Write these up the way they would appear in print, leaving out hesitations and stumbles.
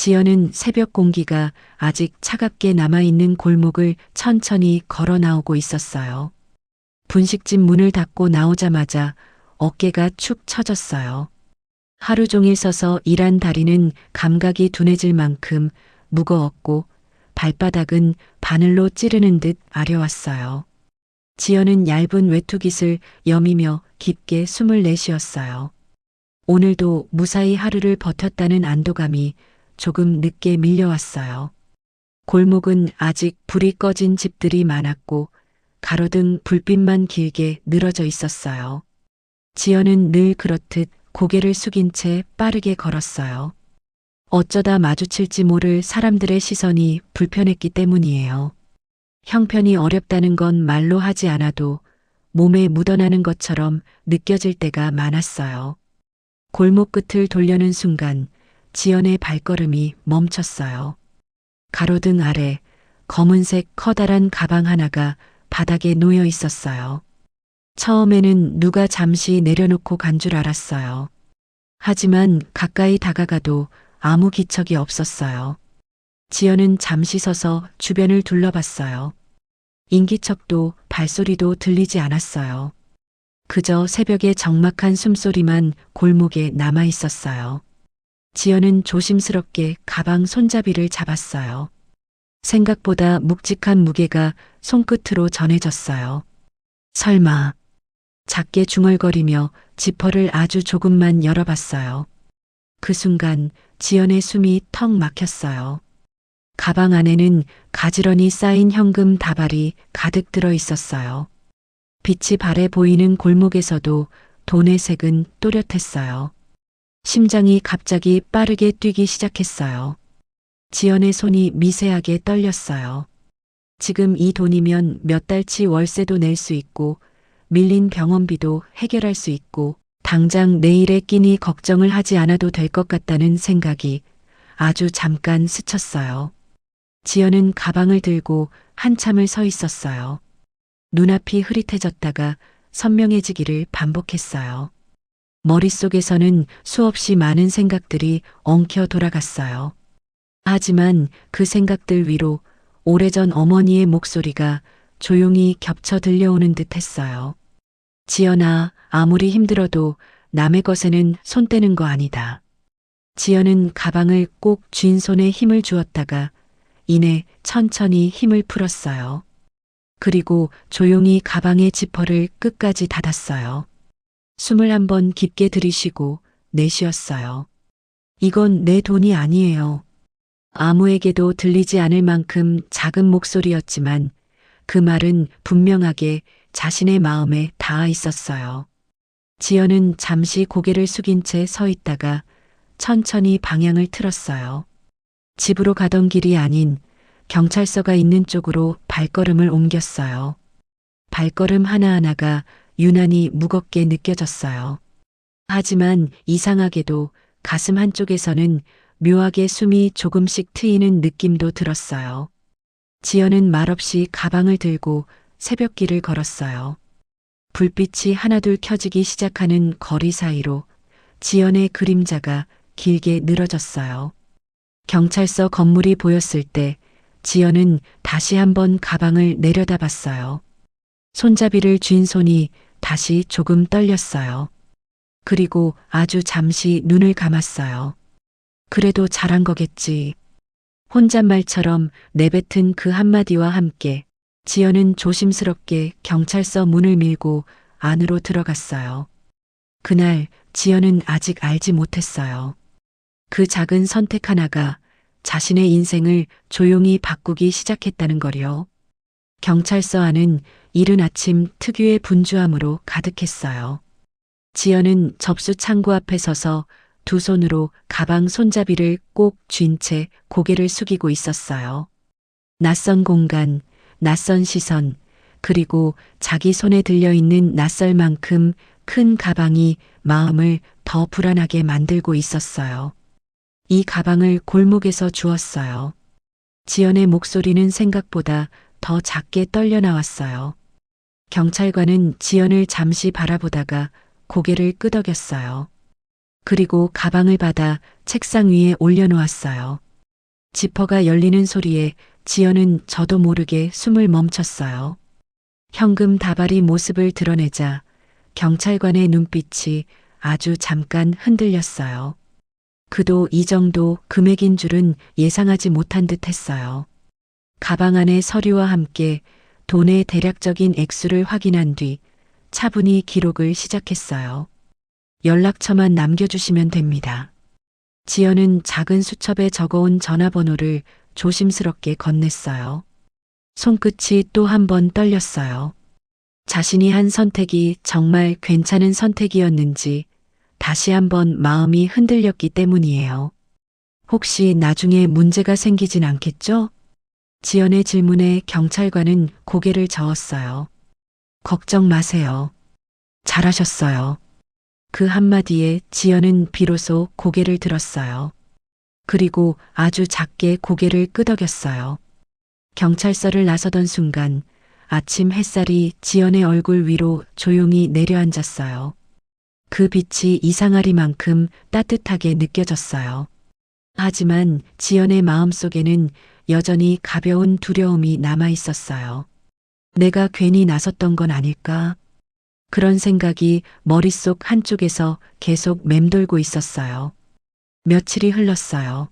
지연은 새벽 공기가 아직 차갑게 남아있는 골목을 천천히 걸어 나오고 있었어요. 분식집 문을 닫고 나오자마자 어깨가 축 처졌어요. 하루 종일 서서 일한 다리는 감각이 둔해질 만큼 무거웠고 발바닥은 바늘로 찌르는 듯 아려왔어요. 지연은 얇은 외투깃을 여미며 깊게 숨을 내쉬었어요. 오늘도 무사히 하루를 버텼다는 안도감이 조금 늦게 밀려왔어요. 골목은 아직 불이 꺼진 집들이 많았고 가로등 불빛만 길게 늘어져 있었어요. 지연은 늘 그렇듯 고개를 숙인 채 빠르게 걸었어요. 어쩌다 마주칠지 모를 사람들의 시선이 불편했기 때문이에요. 형편이 어렵다는 건 말로 하지 않아도 몸에 묻어나는 것처럼 느껴질 때가 많았어요. 골목 끝을 돌려는 순간 지연의 발걸음이 멈췄어요. 가로등 아래 검은색 커다란 가방 하나가 바닥에 놓여 있었어요. 처음에는 누가 잠시 내려놓고 간 줄 알았어요. 하지만 가까이 다가가도 아무 기척이 없었어요. 지연은 잠시 서서 주변을 둘러봤어요. 인기척도 발소리도 들리지 않았어요. 그저 새벽의 적막한 숨소리만 골목에 남아 있었어요. 지연은 조심스럽게 가방 손잡이를 잡았어요. 생각보다 묵직한 무게가 손끝으로 전해졌어요. 설마. 작게 중얼거리며 지퍼를 아주 조금만 열어봤어요. 그 순간 지연의 숨이 턱 막혔어요. 가방 안에는 가지런히 쌓인 현금 다발이 가득 들어 있었어요. 빛이 바래 보이는 골목에서도 돈의 색은 또렷했어요. 심장이 갑자기 빠르게 뛰기 시작했어요. 지연의 손이 미세하게 떨렸어요. 지금 이 돈이면 몇 달치 월세도 낼 수 있고 밀린 병원비도 해결할 수 있고 당장 내일의 끼니 걱정을 하지 않아도 될 것 같다는 생각이 아주 잠깐 스쳤어요. 지연은 가방을 들고 한참을 서 있었어요. 눈앞이 흐릿해졌다가 선명해지기를 반복했어요. 머릿속에서는 수없이 많은 생각들이 엉켜 돌아갔어요. 하지만 그 생각들 위로 오래전 어머니의 목소리가 조용히 겹쳐 들려오는 듯 했어요. 지연아, 아무리 힘들어도 남의 것에는 손 떼는 거 아니다. 지연은 가방을 꼭 쥔 손에 힘을 주었다가 이내 천천히 힘을 풀었어요. 그리고 조용히 가방의 지퍼를 끝까지 닫았어요. 숨을 한번 깊게 들이쉬고 내쉬었어요. 이건 내 돈이 아니에요. 아무에게도 들리지 않을 만큼 작은 목소리였지만 그 말은 분명하게 자신의 마음에 닿아 있었어요. 지연은 잠시 고개를 숙인 채 서 있다가 천천히 방향을 틀었어요. 집으로 가던 길이 아닌 경찰서가 있는 쪽으로 발걸음을 옮겼어요. 발걸음 하나하나가 유난히 무겁게 느껴졌어요. 하지만 이상하게도 가슴 한쪽에서는 묘하게 숨이 조금씩 트이는 느낌도 들었어요. 지연은 말없이 가방을 들고 새벽길을 걸었어요. 불빛이 하나둘 켜지기 시작하는 거리 사이로 지연의 그림자가 길게 늘어졌어요. 경찰서 건물이 보였을 때 지연은 다시 한번 가방을 내려다봤어요. 손잡이를 쥔 손이 다시 조금 떨렸어요. 그리고 아주 잠시 눈을 감았어요. 그래도 잘한 거겠지. 혼잣말처럼 내뱉은 그 한마디와 함께 지연은 조심스럽게 경찰서 문을 밀고 안으로 들어갔어요. 그날 지연은 아직 알지 못했어요. 그 작은 선택 하나가 자신의 인생을 조용히 바꾸기 시작했다는 거요. 경찰서 안은 이른 아침 특유의 분주함으로 가득했어요. 지연은 접수 창구 앞에 서서 두 손으로 가방 손잡이를 꼭 쥔 채 고개를 숙이고 있었어요. 낯선 공간, 낯선 시선, 그리고 자기 손에 들려있는 낯설 만큼 큰 가방이 마음을 더 불안하게 만들고 있었어요. 이 가방을 골목에서 주었어요. 지연의 목소리는 생각보다 더 작게 떨려 나왔어요. 경찰관은 지연을 잠시 바라보다가 고개를 끄덕였어요. 그리고 가방을 받아 책상 위에 올려놓았어요. 지퍼가 열리는 소리에 지연은 저도 모르게 숨을 멈췄어요. 현금 다발이 모습을 드러내자 경찰관의 눈빛이 아주 잠깐 흔들렸어요. 그도 이 정도 금액인 줄은 예상하지 못한 듯 했어요. 가방 안의 서류와 함께 돈의 대략적인 액수를 확인한 뒤 차분히 기록을 시작했어요. 연락처만 남겨주시면 됩니다. 지연은 작은 수첩에 적어온 전화번호를 조심스럽게 건넸어요. 손끝이 또 한 번 떨렸어요. 자신이 한 선택이 정말 괜찮은 선택이었는지 다시 한번 마음이 흔들렸기 때문이에요. 혹시 나중에 문제가 생기진 않겠죠? 지연의 질문에 경찰관은 고개를 저었어요. 걱정 마세요. 잘하셨어요. 그 한마디에 지연은 비로소 고개를 들었어요. 그리고 아주 작게 고개를 끄덕였어요. 경찰서를 나서던 순간 아침 햇살이 지연의 얼굴 위로 조용히 내려앉았어요. 그 빛이 이상하리만큼 따뜻하게 느껴졌어요. 하지만 지연의 마음속에는 여전히 가벼운 두려움이 남아 있었어요. 내가 괜히 나섰던 건 아닐까? 그런 생각이 머릿속 한쪽에서 계속 맴돌고 있었어요. 며칠이 흘렀어요.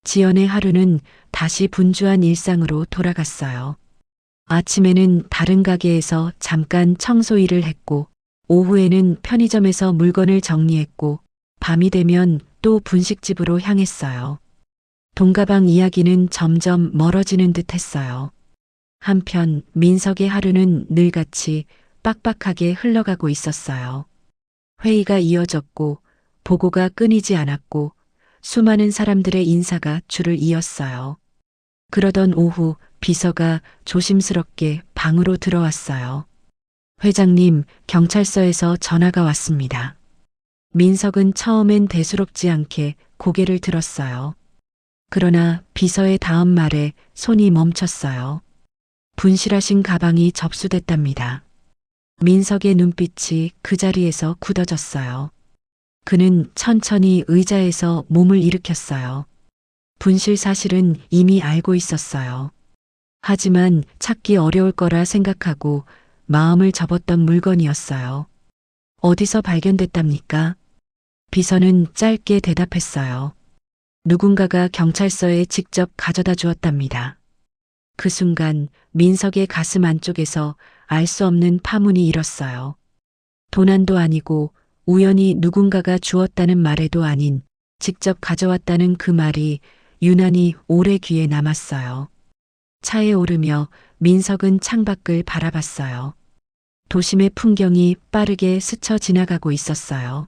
지연의 하루는 다시 분주한 일상으로 돌아갔어요. 아침에는 다른 가게에서 잠깐 청소 일을 했고, 오후에는 편의점에서 물건을 정리했고, 밤이 되면 또 분식집으로 향했어요. 돈가방 이야기는 점점 멀어지는 듯 했어요. 한편 민석의 하루는 늘같이 빡빡하게 흘러가고 있었어요. 회의가 이어졌고, 보고가 끊이지 않았고, 수많은 사람들의 인사가 줄을 이었어요. 그러던 오후 비서가 조심스럽게 방으로 들어왔어요. 회장님, 경찰서에서 전화가 왔습니다. 민석은 처음엔 대수롭지 않게 고개를 들었어요. 그러나 비서의 다음 말에 손이 멈췄어요. 분실하신 가방이 접수됐답니다. 민석의 눈빛이 그 자리에서 굳어졌어요. 그는 천천히 의자에서 몸을 일으켰어요. 분실 사실은 이미 알고 있었어요. 하지만 찾기 어려울 거라 생각하고 마음을 접었던 물건이었어요. 어디서 발견됐답니까? 비서는 짧게 대답했어요. 누군가가 경찰서에 직접 가져다 주었답니다. 그 순간 민석의 가슴 안쪽에서 알 수 없는 파문이 일었어요. 도난도 아니고 우연히 누군가가 주었다는 말에도 아닌 직접 가져왔다는 그 말이 유난히 오래 귀에 남았어요. 차에 오르며 민석은 창밖을 바라봤어요. 도심의 풍경이 빠르게 스쳐 지나가고 있었어요.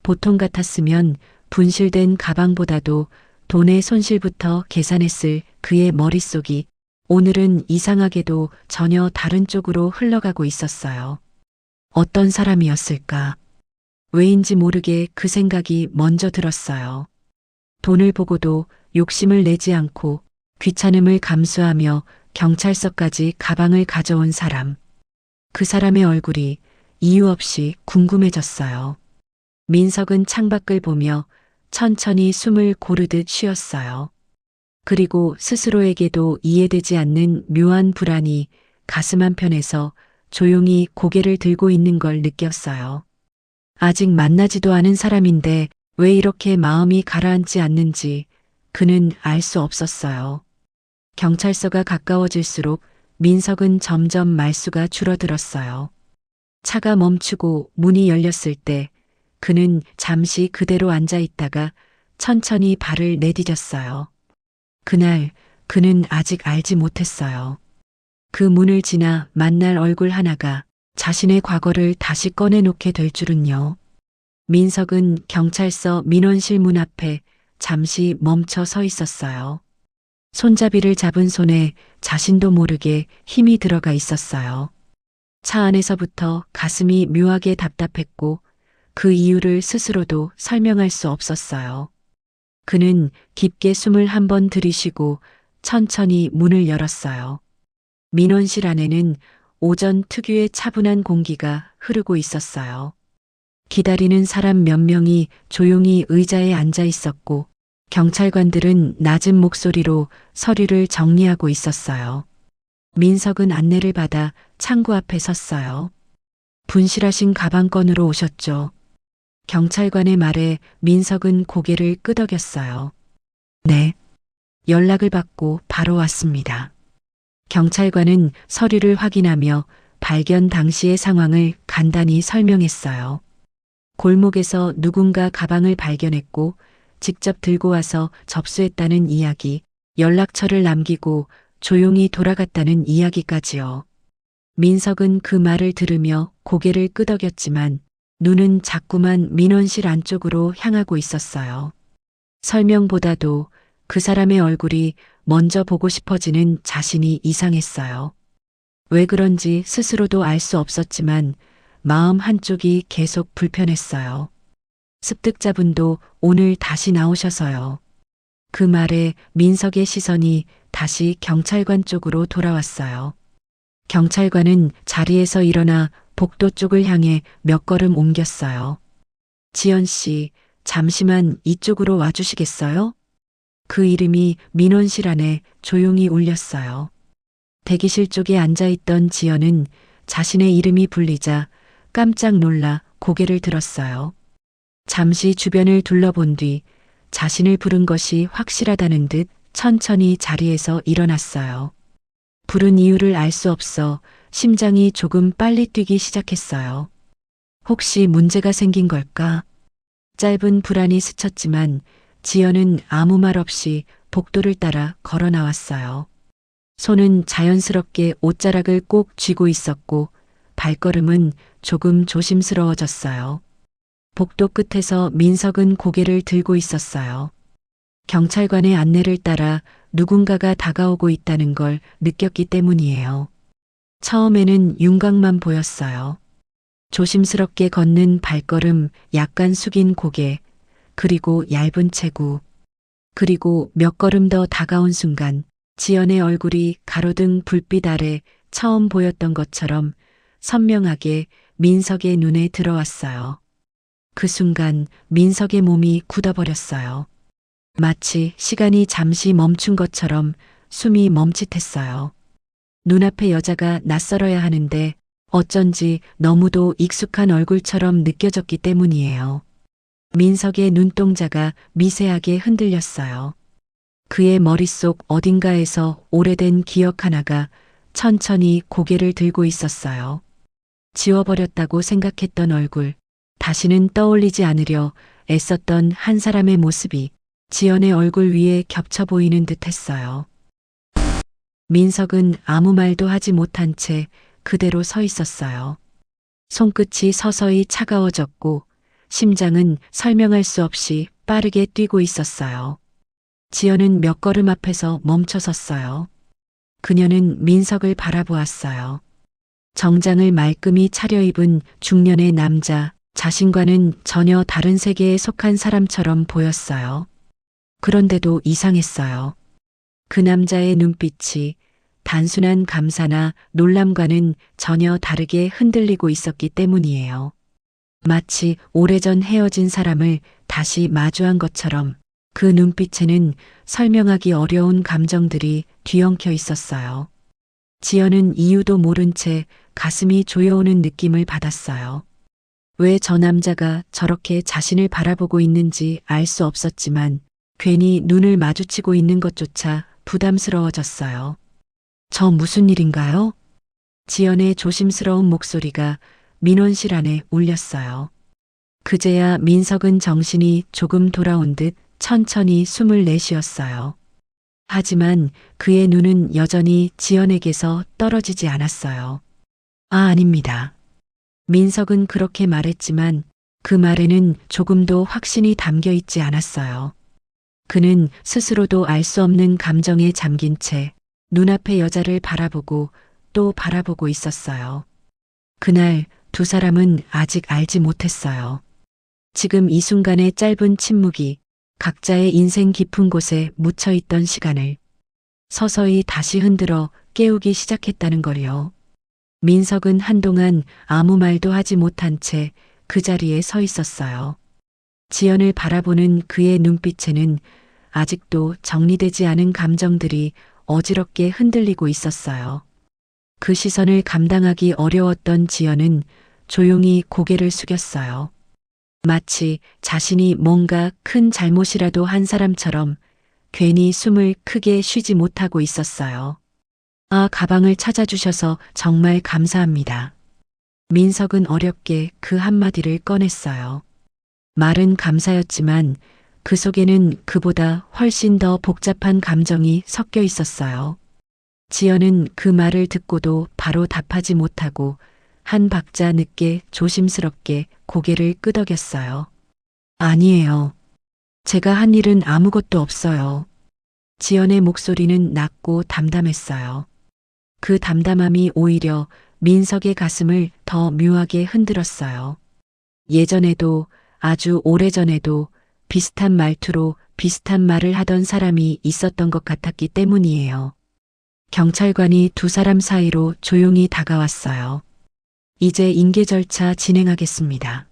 보통 같았으면 분실된 가방보다도 돈의 손실부터 계산했을 그의 머릿속이 오늘은 이상하게도 전혀 다른 쪽으로 흘러가고 있었어요. 어떤 사람이었을까? 왜인지 모르게 그 생각이 먼저 들었어요. 돈을 보고도 욕심을 내지 않고 귀찮음을 감수하며 경찰서까지 가방을 가져온 사람. 그 사람의 얼굴이 이유 없이 궁금해졌어요. 민석은 창밖을 보며 천천히 숨을 고르듯 쉬었어요. 그리고 스스로에게도 이해되지 않는 묘한 불안이 가슴 한편에서 조용히 고개를 들고 있는 걸 느꼈어요. 아직 만나지도 않은 사람인데 왜 이렇게 마음이 가라앉지 않는지 그는 알 수 없었어요. 경찰서가 가까워질수록 민석은 점점 말수가 줄어들었어요. 차가 멈추고 문이 열렸을 때 그는 잠시 그대로 앉아 있다가 천천히 발을 내디뎠어요. 그날 그는 아직 알지 못했어요. 그 문을 지나 만날 얼굴 하나가 자신의 과거를 다시 꺼내놓게 될 줄은요. 민석은 경찰서 민원실 문 앞에 잠시 멈춰 서 있었어요. 손잡이를 잡은 손에 자신도 모르게 힘이 들어가 있었어요. 차 안에서부터 가슴이 묘하게 답답했고 그 이유를 스스로도 설명할 수 없었어요. 그는 깊게 숨을 한 번 들이쉬고 천천히 문을 열었어요. 민원실 안에는 오전 특유의 차분한 공기가 흐르고 있었어요. 기다리는 사람 몇 명이 조용히 의자에 앉아 있었고 경찰관들은 낮은 목소리로 서류를 정리하고 있었어요. 민석은 안내를 받아 창구 앞에 섰어요. 분실하신 가방 건으로 오셨죠. 경찰관의 말에 민석은 고개를 끄덕였어요. 네. 연락을 받고 바로 왔습니다. 경찰관은 서류를 확인하며 발견 당시의 상황을 간단히 설명했어요. 골목에서 누군가 가방을 발견했고 직접 들고 와서 접수했다는 이야기, 연락처를 남기고 조용히 돌아갔다는 이야기까지요. 민석은 그 말을 들으며 고개를 끄덕였지만 눈은 자꾸만 민원실 안쪽으로 향하고 있었어요. 설명보다도 그 사람의 얼굴이 먼저 보고 싶어지는 자신이 이상했어요. 왜 그런지 스스로도 알 수 없었지만 마음 한쪽이 계속 불편했어요. 습득자분도 오늘 다시 나오셔서요. 그 말에 민석의 시선이 다시 경찰관 쪽으로 돌아왔어요. 경찰관은 자리에서 일어나 복도 쪽을 향해 몇 걸음 옮겼어요. 지연 씨, 잠시만 이쪽으로 와주시겠어요? 그 이름이 민원실 안에 조용히 울렸어요. 대기실 쪽에 앉아있던 지연은 자신의 이름이 불리자 깜짝 놀라 고개를 들었어요. 잠시 주변을 둘러본 뒤 자신을 부른 것이 확실하다는 듯 천천히 자리에서 일어났어요. 부른 이유를 알 수 없어 심장이 조금 빨리 뛰기 시작했어요. 혹시 문제가 생긴 걸까? 짧은 불안이 스쳤지만 지연은 아무 말 없이 복도를 따라 걸어 나왔어요. 손은 자연스럽게 옷자락을 꼭 쥐고 있었고 발걸음은 조금 조심스러워졌어요. 복도 끝에서 민석은 고개를 들고 있었어요. 경찰관의 안내를 따라 누군가가 다가오고 있다는 걸 느꼈기 때문이에요. 처음에는 윤곽만 보였어요. 조심스럽게 걷는 발걸음, 약간 숙인 고개, 그리고 얇은 체구. 그리고 몇 걸음 더 다가온 순간 지연의 얼굴이 가로등 불빛 아래 처음 보였던 것처럼 선명하게 민석의 눈에 들어왔어요. 그 순간 민석의 몸이 굳어버렸어요. 마치 시간이 잠시 멈춘 것처럼 숨이 멈칫했어요. 눈앞의 여자가 낯설어야 하는데 어쩐지 너무도 익숙한 얼굴처럼 느껴졌기 때문이에요. 민석의 눈동자가 미세하게 흔들렸어요. 그의 머릿속 어딘가에서 오래된 기억 하나가 천천히 고개를 들고 있었어요. 지워버렸다고 생각했던 얼굴, 다시는 떠올리지 않으려 애썼던 한 사람의 모습이 지연의 얼굴 위에 겹쳐 보이는 듯 했어요. 민석은 아무 말도 하지 못한 채 그대로 서 있었어요. 손끝이 서서히 차가워졌고 심장은 설명할 수 없이 빠르게 뛰고 있었어요. 지연은 몇 걸음 앞에서 멈춰섰어요. 그녀는 민석을 바라보았어요. 정장을 말끔히 차려입은 중년의 남자, 자신과는 전혀 다른 세계에 속한 사람처럼 보였어요. 그런데도 이상했어요. 그 남자의 눈빛이 단순한 감사나 놀람과는 전혀 다르게 흔들리고 있었기 때문이에요. 마치 오래전 헤어진 사람을 다시 마주한 것처럼 그 눈빛에는 설명하기 어려운 감정들이 뒤엉켜 있었어요. 지연은 이유도 모른 채 가슴이 조여오는 느낌을 받았어요. 왜 저 남자가 저렇게 자신을 바라보고 있는지 알 수 없었지만 괜히 눈을 마주치고 있는 것조차 부담스러워졌어요. 저 무슨 일인가요? 지연의 조심스러운 목소리가 민원실 안에 울렸어요. 그제야 민석은 정신이 조금 돌아온 듯 천천히 숨을 내쉬었어요. 하지만 그의 눈은 여전히 지연에게서 떨어지지 않았어요. 아닙니다. 민석은 그렇게 말했지만 그 말에는 조금도 확신이 담겨 있지 않았어요. 그는 스스로도 알 수 없는 감정에 잠긴 채 눈앞의 여자를 바라보고 또 바라보고 있었어요. 그날 두 사람은 아직 알지 못했어요. 지금 이 순간의 짧은 침묵이 각자의 인생 깊은 곳에 묻혀있던 시간을 서서히 다시 흔들어 깨우기 시작했다는 걸요. 민석은 한동안 아무 말도 하지 못한 채 그 자리에 서 있었어요. 지연을 바라보는 그의 눈빛에는 아직도 정리되지 않은 감정들이 어지럽게 흔들리고 있었어요. 그 시선을 감당하기 어려웠던 지연은 조용히 고개를 숙였어요. 마치 자신이 뭔가 큰 잘못이라도 한 사람처럼 괜히 숨을 크게 쉬지 못하고 있었어요. 아, 가방을 찾아주셔서 정말 감사합니다. 민석은 어렵게 그 한마디를 꺼냈어요. 말은 감사였지만 그 속에는 그보다 훨씬 더 복잡한 감정이 섞여 있었어요. 지연은 그 말을 듣고도 바로 답하지 못하고 한 박자 늦게 조심스럽게 고개를 끄덕였어요. 아니에요. 제가 한 일은 아무것도 없어요. 지연의 목소리는 낮고 담담했어요. 그 담담함이 오히려 민석의 가슴을 더 묘하게 흔들었어요. 예전에도 아주 오래전에도 비슷한 말투로 비슷한 말을 하던 사람이 있었던 것 같았기 때문이에요. 경찰관이 두 사람 사이로 조용히 다가왔어요. 이제 인계 절차 진행하겠습니다.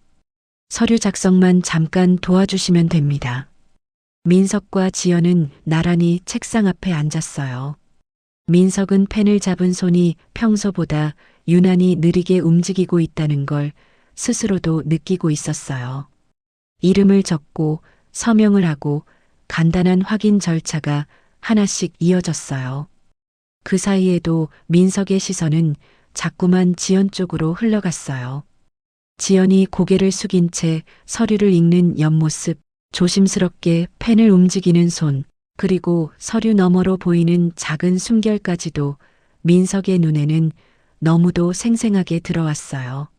서류 작성만 잠깐 도와주시면 됩니다. 민석과 지연은 나란히 책상 앞에 앉았어요. 민석은 펜을 잡은 손이 평소보다 유난히 느리게 움직이고 있다는 걸 스스로도 느끼고 있었어요. 이름을 적고 서명을 하고 간단한 확인 절차가 하나씩 이어졌어요. 그 사이에도 민석의 시선은 자꾸만 지연 쪽으로 흘러갔어요. 지연이 고개를 숙인 채 서류를 읽는 옆모습, 조심스럽게 펜을 움직이는 손, 그리고 서류 너머로 보이는 작은 숨결까지도 민석의 눈에는 너무도 생생하게 들어왔어요.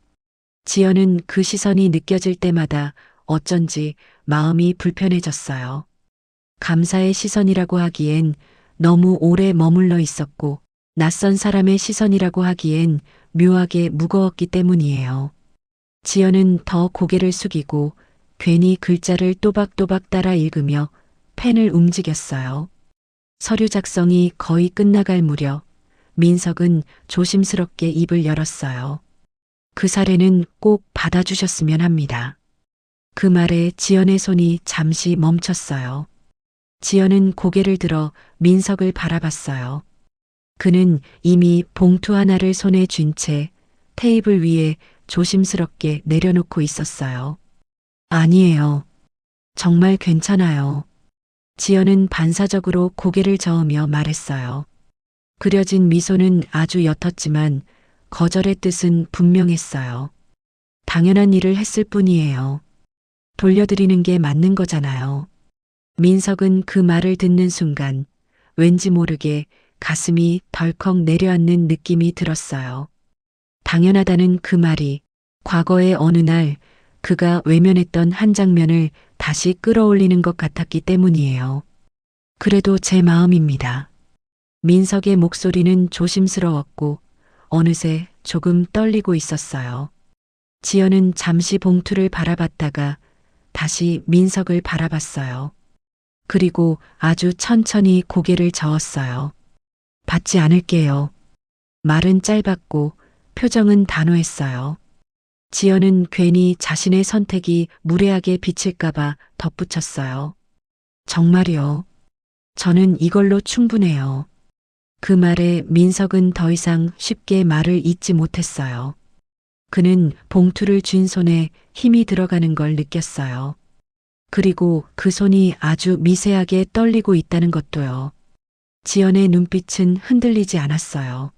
지연은 그 시선이 느껴질 때마다 어쩐지 마음이 불편해졌어요. 감사의 시선이라고 하기엔 너무 오래 머물러 있었고 낯선 사람의 시선이라고 하기엔 묘하게 무거웠기 때문이에요. 지연은 더 고개를 숙이고 괜히 글자를 또박또박 따라 읽으며 펜을 움직였어요. 서류 작성이 거의 끝나갈 무렵 민석은 조심스럽게 입을 열었어요. 그 사례는 꼭 받아주셨으면 합니다. 그 말에 지연의 손이 잠시 멈췄어요. 지연은 고개를 들어 민석을 바라봤어요. 그는 이미 봉투 하나를 손에 쥔 채 테이블 위에 조심스럽게 내려놓고 있었어요. 아니에요. 정말 괜찮아요. 지연은 반사적으로 고개를 저으며 말했어요. 그려진 미소는 아주 옅었지만 거절의 뜻은 분명했어요. 당연한 일을 했을 뿐이에요. 돌려드리는 게 맞는 거잖아요. 민석은 그 말을 듣는 순간 왠지 모르게 가슴이 덜컥 내려앉는 느낌이 들었어요. 당연하다는 그 말이 과거의 어느 날 그가 외면했던 한 장면을 다시 끌어올리는 것 같았기 때문이에요. 그래도 제 마음입니다. 민석의 목소리는 조심스러웠고 어느새 조금 떨리고 있었어요. 지연은 잠시 봉투를 바라봤다가 다시 민석을 바라봤어요. 그리고 아주 천천히 고개를 저었어요. 받지 않을게요. 말은 짧았고 표정은 단호했어요. 지연은 괜히 자신의 선택이 무례하게 비칠까봐 덧붙였어요. 정말요. 저는 이걸로 충분해요. 그 말에 민석은 더 이상 쉽게 말을 잇지 못했어요. 그는 봉투를 쥔 손에 힘이 들어가는 걸 느꼈어요. 그리고 그 손이 아주 미세하게 떨리고 있다는 것도요. 지연의 눈빛은 흔들리지 않았어요.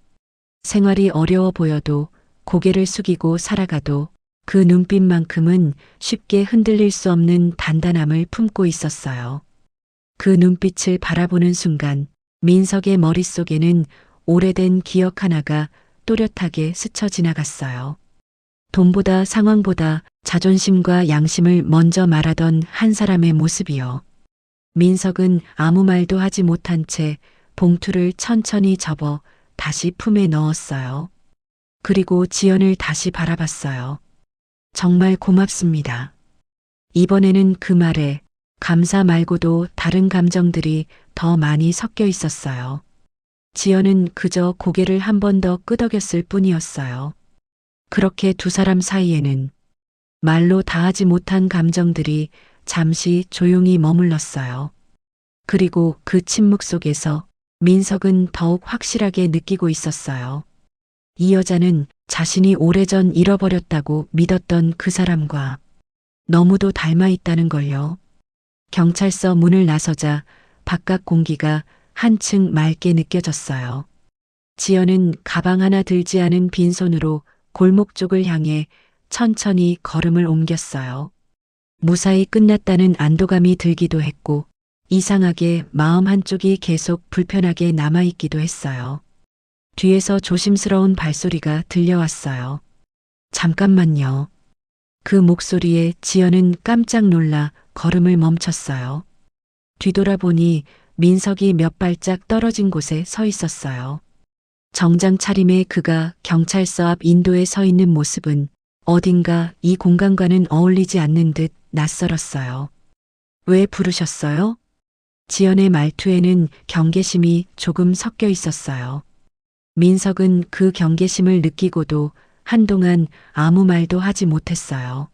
생활이 어려워 보여도 고개를 숙이고 살아가도 그 눈빛만큼은 쉽게 흔들릴 수 없는 단단함을 품고 있었어요. 그 눈빛을 바라보는 순간 민석의 머릿속에는 오래된 기억 하나가 또렷하게 스쳐 지나갔어요. 돈보다 상황보다 자존심과 양심을 먼저 말하던 한 사람의 모습이요. 민석은 아무 말도 하지 못한 채 봉투를 천천히 접어 다시 품에 넣었어요. 그리고 지연을 다시 바라봤어요. 정말 고맙습니다. 이번에는 그 말에 감사 말고도 다른 감정들이 더 많이 섞여 있었어요. 지연은 그저 고개를 한 번 더 끄덕였을 뿐이었어요. 그렇게 두 사람 사이에는 말로 다하지 못한 감정들이 잠시 조용히 머물렀어요. 그리고 그 침묵 속에서 민석은 더욱 확실하게 느끼고 있었어요. 이 여자는 자신이 오래전 잃어버렸다고 믿었던 그 사람과 너무도 닮아 있다는 걸요. 경찰서 문을 나서자 바깥 공기가 한층 맑게 느껴졌어요. 지연은 가방 하나 들지 않은 빈손으로 골목 쪽을 향해 천천히 걸음을 옮겼어요. 무사히 끝났다는 안도감이 들기도 했고 이상하게 마음 한쪽이 계속 불편하게 남아있기도 했어요. 뒤에서 조심스러운 발소리가 들려왔어요. 잠깐만요. 그 목소리에 지연은 깜짝 놀라 걸음을 멈췄어요. 뒤돌아보니 민석이 몇 발짝 떨어진 곳에 서 있었어요. 정장 차림의 그가 경찰서 앞 인도에 서 있는 모습은 어딘가 이 공간과는 어울리지 않는 듯 낯설었어요. 왜 부르셨어요? 지연의 말투에는 경계심이 조금 섞여 있었어요. 민석은 그 경계심을 느끼고도 한동안 아무 말도 하지 못했어요.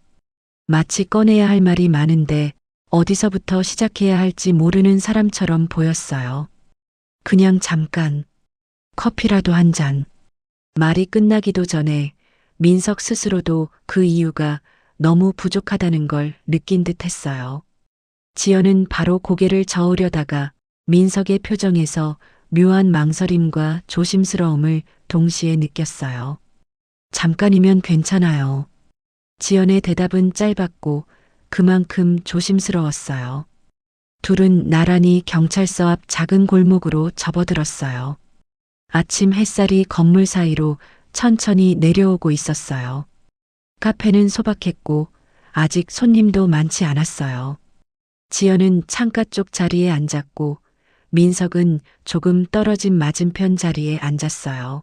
마치 꺼내야 할 말이 많은데 어디서부터 시작해야 할지 모르는 사람처럼 보였어요. 그냥 잠깐, 커피라도 한 잔. 말이 끝나기도 전에 민석 스스로도 그 이유가 너무 부족하다는 걸 느낀 듯 했어요. 지연은 바로 고개를 저으려다가 민석의 표정에서 묘한 망설임과 조심스러움을 동시에 느꼈어요. 잠깐이면 괜찮아요. 지연의 대답은 짧았고 그만큼 조심스러웠어요. 둘은 나란히 경찰서 앞 작은 골목으로 접어들었어요. 아침 햇살이 건물 사이로 천천히 내려오고 있었어요. 카페는 소박했고 아직 손님도 많지 않았어요. 지연은 창가 쪽 자리에 앉았고 민석은 조금 떨어진 맞은편 자리에 앉았어요.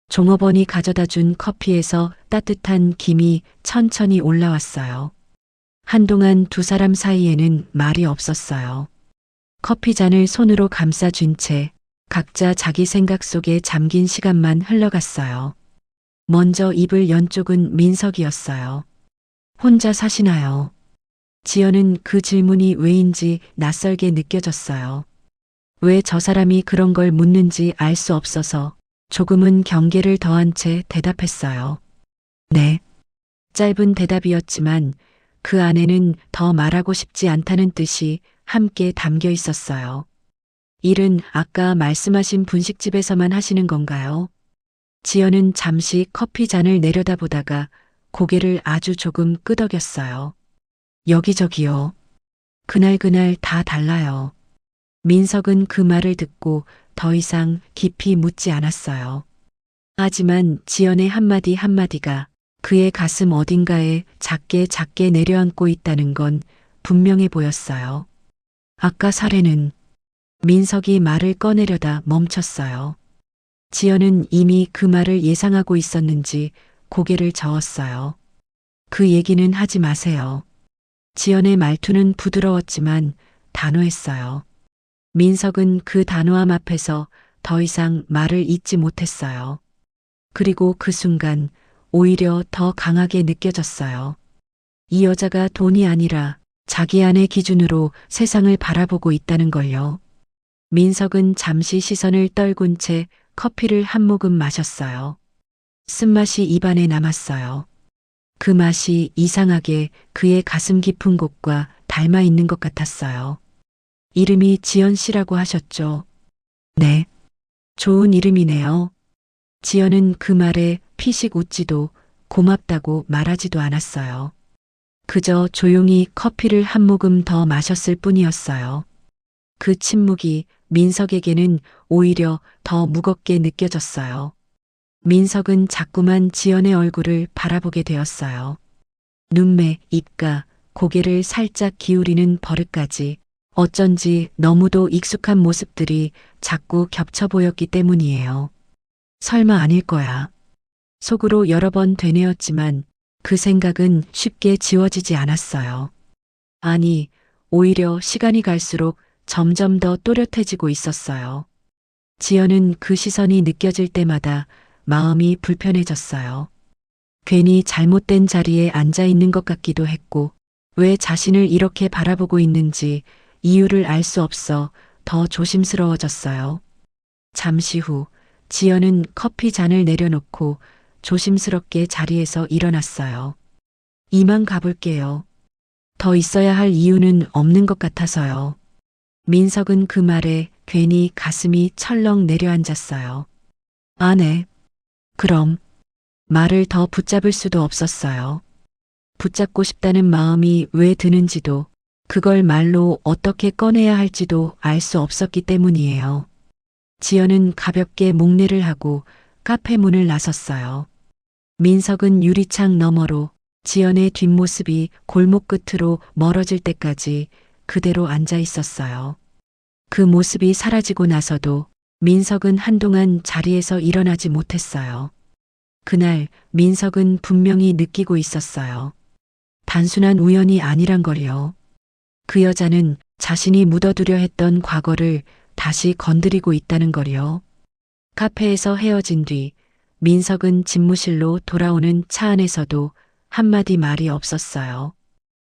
종업원이 가져다 준 커피에서 따뜻한 김이 천천히 올라왔어요. 한동안 두 사람 사이에는 말이 없었어요. 커피 잔을 손으로 감싸준 채 각자 자기 생각 속에 잠긴 시간만 흘러갔어요. 먼저 입을 연 쪽은 민석이었어요. 혼자 사시나요? 지연은 그 질문이 왜인지 낯설게 느껴졌어요. 왜 저 사람이 그런 걸 묻는지 알 수 없어서 조금은 경계를 더한 채 대답했어요. 네. 짧은 대답이었지만 그 안에는 더 말하고 싶지 않다는 뜻이 함께 담겨 있었어요. 일은 아까 말씀하신 분식집에서만 하시는 건가요? 지연은 잠시 커피 잔을 내려다보다가 고개를 아주 조금 끄덕였어요. 여기저기요. 그날그날 다 달라요. 민석은 그 말을 듣고 더 이상 깊이 묻지 않았어요. 하지만 지연의 한마디 한마디가 그의 가슴 어딘가에 작게 작게 내려앉고 있다는 건 분명해 보였어요. 아까 사례는 민석이 말을 꺼내려다 멈췄어요. 지연은 이미 그 말을 예상하고 있었는지 고개를 저었어요. 그 얘기는 하지 마세요. 지연의 말투는 부드러웠지만 단호했어요. 민석은 그 단호함 앞에서 더 이상 말을 잇지 못했어요. 그리고 그 순간 오히려 더 강하게 느껴졌어요. 이 여자가 돈이 아니라 자기 안의 기준으로 세상을 바라보고 있다는 걸요. 민석은 잠시 시선을 떨군 채 커피를 한 모금 마셨어요. 쓴맛이 입안에 남았어요. 그 맛이 이상하게 그의 가슴 깊은 곳과 닮아 있는 것 같았어요. 이름이 지연 씨라고 하셨죠? 네. 좋은 이름이네요. 지연은 그 말에 피식 웃지도 고맙다고 말하지도 않았어요. 그저 조용히 커피를 한 모금 더 마셨을 뿐이었어요. 그 침묵이 민석에게는 오히려 더 무겁게 느껴졌어요. 민석은 자꾸만 지연의 얼굴을 바라보게 되었어요. 눈매, 입가, 고개를 살짝 기울이는 버릇까지 어쩐지 너무도 익숙한 모습들이 자꾸 겹쳐 보였기 때문이에요. 설마 아닐 거야. 속으로 여러 번 되뇌었지만 그 생각은 쉽게 지워지지 않았어요. 아니, 오히려 시간이 갈수록 점점 더 또렷해지고 있었어요. 지연은 그 시선이 느껴질 때마다 마음이 불편해졌어요. 괜히 잘못된 자리에 앉아 있는 것 같기도 했고, 왜 자신을 이렇게 바라보고 있는지 이유를 알 수 없어 더 조심스러워졌어요. 잠시 후 지연은 커피 잔을 내려놓고 조심스럽게 자리에서 일어났어요. 이만 가볼게요. 더 있어야 할 이유는 없는 것 같아서요. 민석은 그 말에 괜히 가슴이 철렁 내려앉았어요. 아, 네. 그럼 말을 더 붙잡을 수도 없었어요. 붙잡고 싶다는 마음이 왜 드는지도 그걸 말로 어떻게 꺼내야 할지도 알 수 없었기 때문이에요. 지연은 가볍게 목례를 하고 카페 문을 나섰어요. 민석은 유리창 너머로 지연의 뒷모습이 골목 끝으로 멀어질 때까지 그대로 앉아 있었어요. 그 모습이 사라지고 나서도 민석은 한동안 자리에서 일어나지 못했어요. 그날 민석은 분명히 느끼고 있었어요. 단순한 우연이 아니란 걸요. 그 여자는 자신이 묻어두려 했던 과거를 다시 건드리고 있다는 걸요. 카페에서 헤어진 뒤 민석은 집무실로 돌아오는 차 안에서도 한마디 말이 없었어요.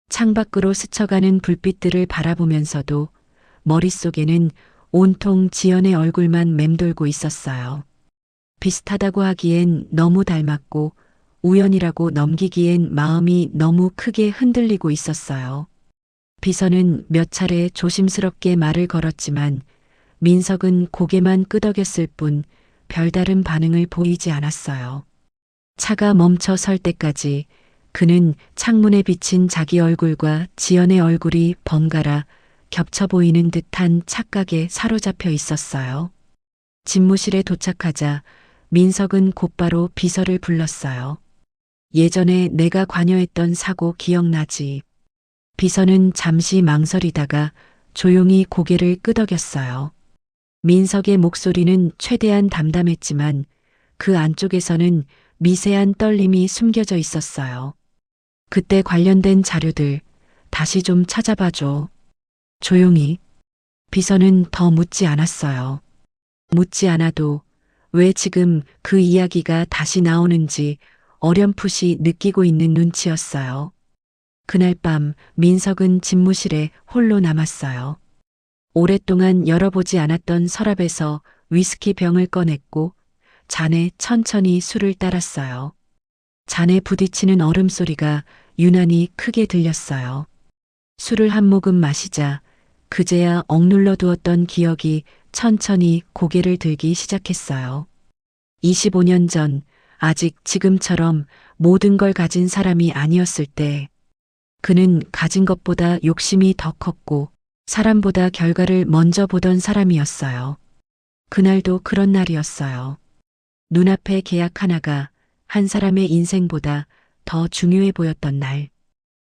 창밖으로 스쳐가는 불빛들을 바라보면서도 머릿속에는 온통 지연의 얼굴만 맴돌고 있었어요. 비슷하다고 하기엔 너무 닮았고 우연이라고 넘기기엔 마음이 너무 크게 흔들리고 있었어요. 비서는 몇 차례 조심스럽게 말을 걸었지만 민석은 고개만 끄덕였을 뿐 별다른 반응을 보이지 않았어요. 차가 멈춰 설 때까지 그는 창문에 비친 자기 얼굴과 지연의 얼굴이 번갈아 겹쳐 보이는 듯한 착각에 사로잡혀 있었어요. 집무실에 도착하자 민석은 곧바로 비서를 불렀어요. 예전에 내가 관여했던 사고 기억나지? 비서는 잠시 망설이다가 조용히 고개를 끄덕였어요. 민석의 목소리는 최대한 담담했지만 그 안쪽에서는 미세한 떨림이 숨겨져 있었어요. 그때 관련된 자료들 다시 좀 찾아봐줘. 조용히. 비서는 더 묻지 않았어요. 묻지 않아도 왜 지금 그 이야기가 다시 나오는지 어렴풋이 느끼고 있는 눈치였어요. 그날 밤 민석은 집무실에 홀로 남았어요. 오랫동안 열어보지 않았던 서랍에서 위스키 병을 꺼냈고 잔에 천천히 술을 따랐어요. 잔에 부딪히는 얼음 소리가 유난히 크게 들렸어요. 술을 한 모금 마시자 그제야 억눌러 두었던 기억이 천천히 고개를 들기 시작했어요. 25년 전 아직 지금처럼 모든 걸 가진 사람이 아니었을 때 그는 가진 것보다 욕심이 더 컸고 사람보다 결과를 먼저 보던 사람이었어요. 그날도 그런 날이었어요. 눈앞에 계약 하나가 한 사람의 인생보다 더 중요해 보였던 날.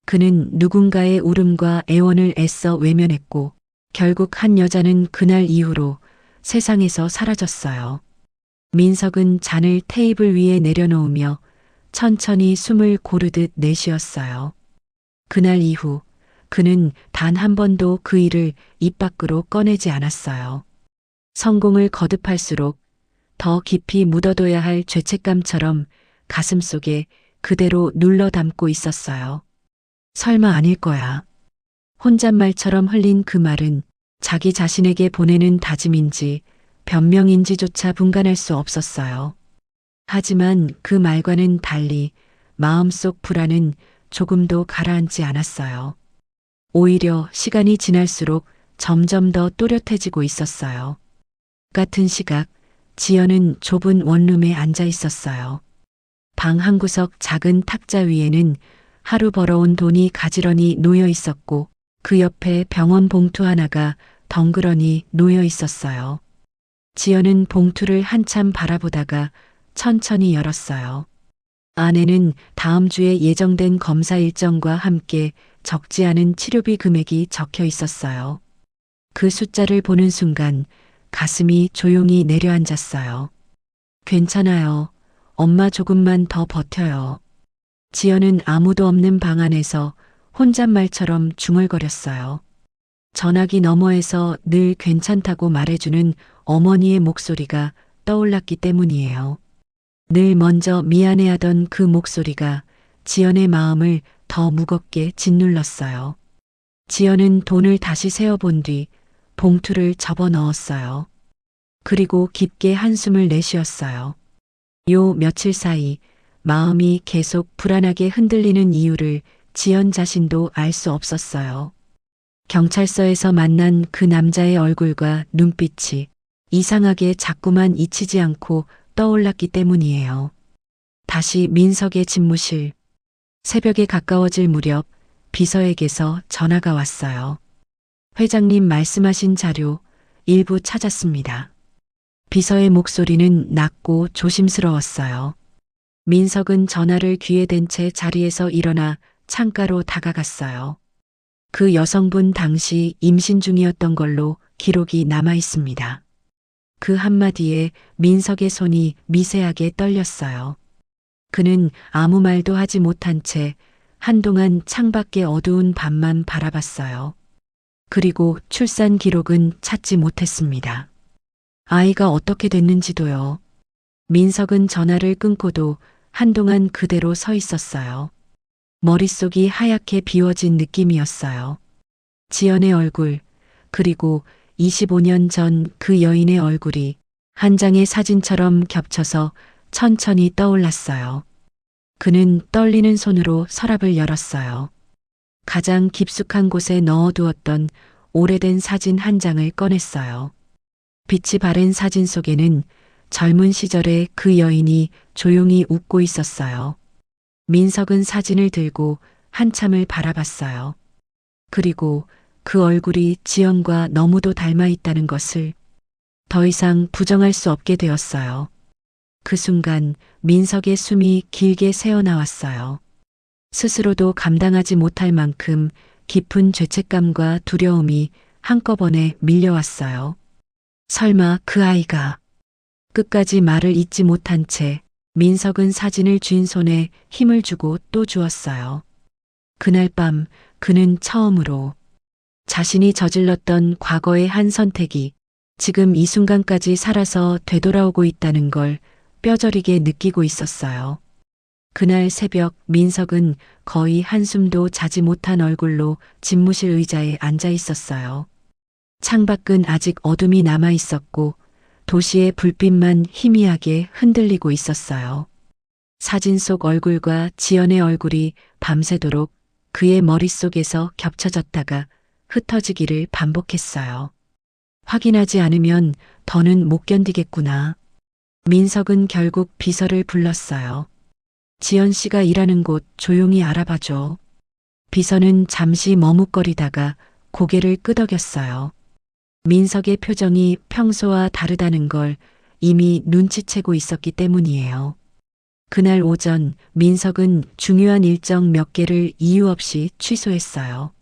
그는 누군가의 울음과 애원을 애써 외면했고 결국 한 여자는 그날 이후로 세상에서 사라졌어요. 민석은 잔을 테이블 위에 내려놓으며 천천히 숨을 고르듯 내쉬었어요. 그날 이후 그는 단 한 번도 그 일을 입 밖으로 꺼내지 않았어요. 성공을 거듭할수록 더 깊이 묻어둬야 할 죄책감처럼 가슴속에 그대로 눌러 담고 있었어요. 설마 아닐 거야. 혼잣말처럼 흘린 그 말은 자기 자신에게 보내는 다짐인지 변명인지조차 분간할 수 없었어요. 하지만 그 말과는 달리 마음속 불안은 조금도 가라앉지 않았어요. 오히려 시간이 지날수록 점점 더 또렷해지고 있었어요. 같은 시각 지연은 좁은 원룸에 앉아 있었어요. 방 한 구석 작은 탁자 위에는 하루 벌어온 돈이 가지런히 놓여 있었고 그 옆에 병원 봉투 하나가 덩그러니 놓여 있었어요. 지연은 봉투를 한참 바라보다가 천천히 열었어요. 안에는 다음 주에 예정된 검사 일정과 함께 적지 않은 치료비 금액이 적혀 있었어요. 그 숫자를 보는 순간 가슴이 조용히 내려앉았어요. 괜찮아요. 엄마 조금만 더 버텨요. 지연은 아무도 없는 방 안에서 혼잣말처럼 중얼거렸어요. 전화기 너머에서 늘 괜찮다고 말해주는 어머니의 목소리가 떠올랐기 때문이에요. 늘 먼저 미안해하던 그 목소리가 지연의 마음을 더 무겁게 짓눌렀어요. 지연은 돈을 다시 세어본 뒤 봉투를 접어 넣었어요. 그리고 깊게 한숨을 내쉬었어요. 요 며칠 사이 마음이 계속 불안하게 흔들리는 이유를 지연 자신도 알 수 없었어요. 경찰서에서 만난 그 남자의 얼굴과 눈빛이 이상하게 자꾸만 잊히지 않고 떠올랐기 때문이에요. 다시 민석의 집무실. 새벽에 가까워질 무렵 비서에게서 전화가 왔어요. 회장님 말씀하신 자료 일부 찾았습니다. 비서의 목소리는 낮고 조심스러웠어요. 민석은 전화를 귀에 댄 채 자리에서 일어나 창가로 다가갔어요. 그 여성분 당시 임신 중이었던 걸로 기록이 남아 있습니다. 그 한마디에 민석의 손이 미세하게 떨렸어요. 그는 아무 말도 하지 못한 채 한동안 창밖의 어두운 밤만 바라봤어요. 그리고 출산 기록은 찾지 못했습니다. 아이가 어떻게 됐는지도요. 민석은 전화를 끊고도 한동안 그대로 서 있었어요. 머릿속이 하얗게 비워진 느낌이었어요. 지연의 얼굴, 그리고 25년 전 그 여인의 얼굴이 한 장의 사진처럼 겹쳐서 천천히 떠올랐어요. 그는 떨리는 손으로 서랍을 열었어요. 가장 깊숙한 곳에 넣어두었던 오래된 사진 한 장을 꺼냈어요. 빛이 바랜 사진 속에는 젊은 시절의 그 여인이 조용히 웃고 있었어요. 민석은 사진을 들고 한참을 바라봤어요. 그리고 그 얼굴이 지연과 너무도 닮아 있다는 것을 더 이상 부정할 수 없게 되었어요. 그 순간 민석의 숨이 길게 새어나왔어요. 스스로도 감당하지 못할 만큼 깊은 죄책감과 두려움이 한꺼번에 밀려왔어요. 설마 그 아이가... 끝까지 말을 잇지 못한 채 민석은 사진을 쥔 손에 힘을 주고 또 주었어요. 그날 밤 그는 처음으로 자신이 저질렀던 과거의 한 선택이 지금 이 순간까지 살아서 되돌아오고 있다는 걸 뼈저리게 느끼고 있었어요. 그날 새벽 민석은 거의 한숨도 자지 못한 얼굴로 집무실 의자에 앉아 있었어요. 창밖은 아직 어둠이 남아 있었고 도시의 불빛만 희미하게 흔들리고 있었어요. 사진 속 얼굴과 지연의 얼굴이 밤새도록 그의 머릿속에서 겹쳐졌다가 흩어지기를 반복했어요. 확인하지 않으면 더는 못 견디겠구나. 민석은 결국 비서를 불렀어요. 지연 씨가 일하는 곳 조용히 알아봐줘. 비서는 잠시 머뭇거리다가 고개를 끄덕였어요. 민석의 표정이 평소와 다르다는 걸 이미 눈치채고 있었기 때문이에요. 그날 오전 민석은 중요한 일정 몇 개를 이유 없이 취소했어요.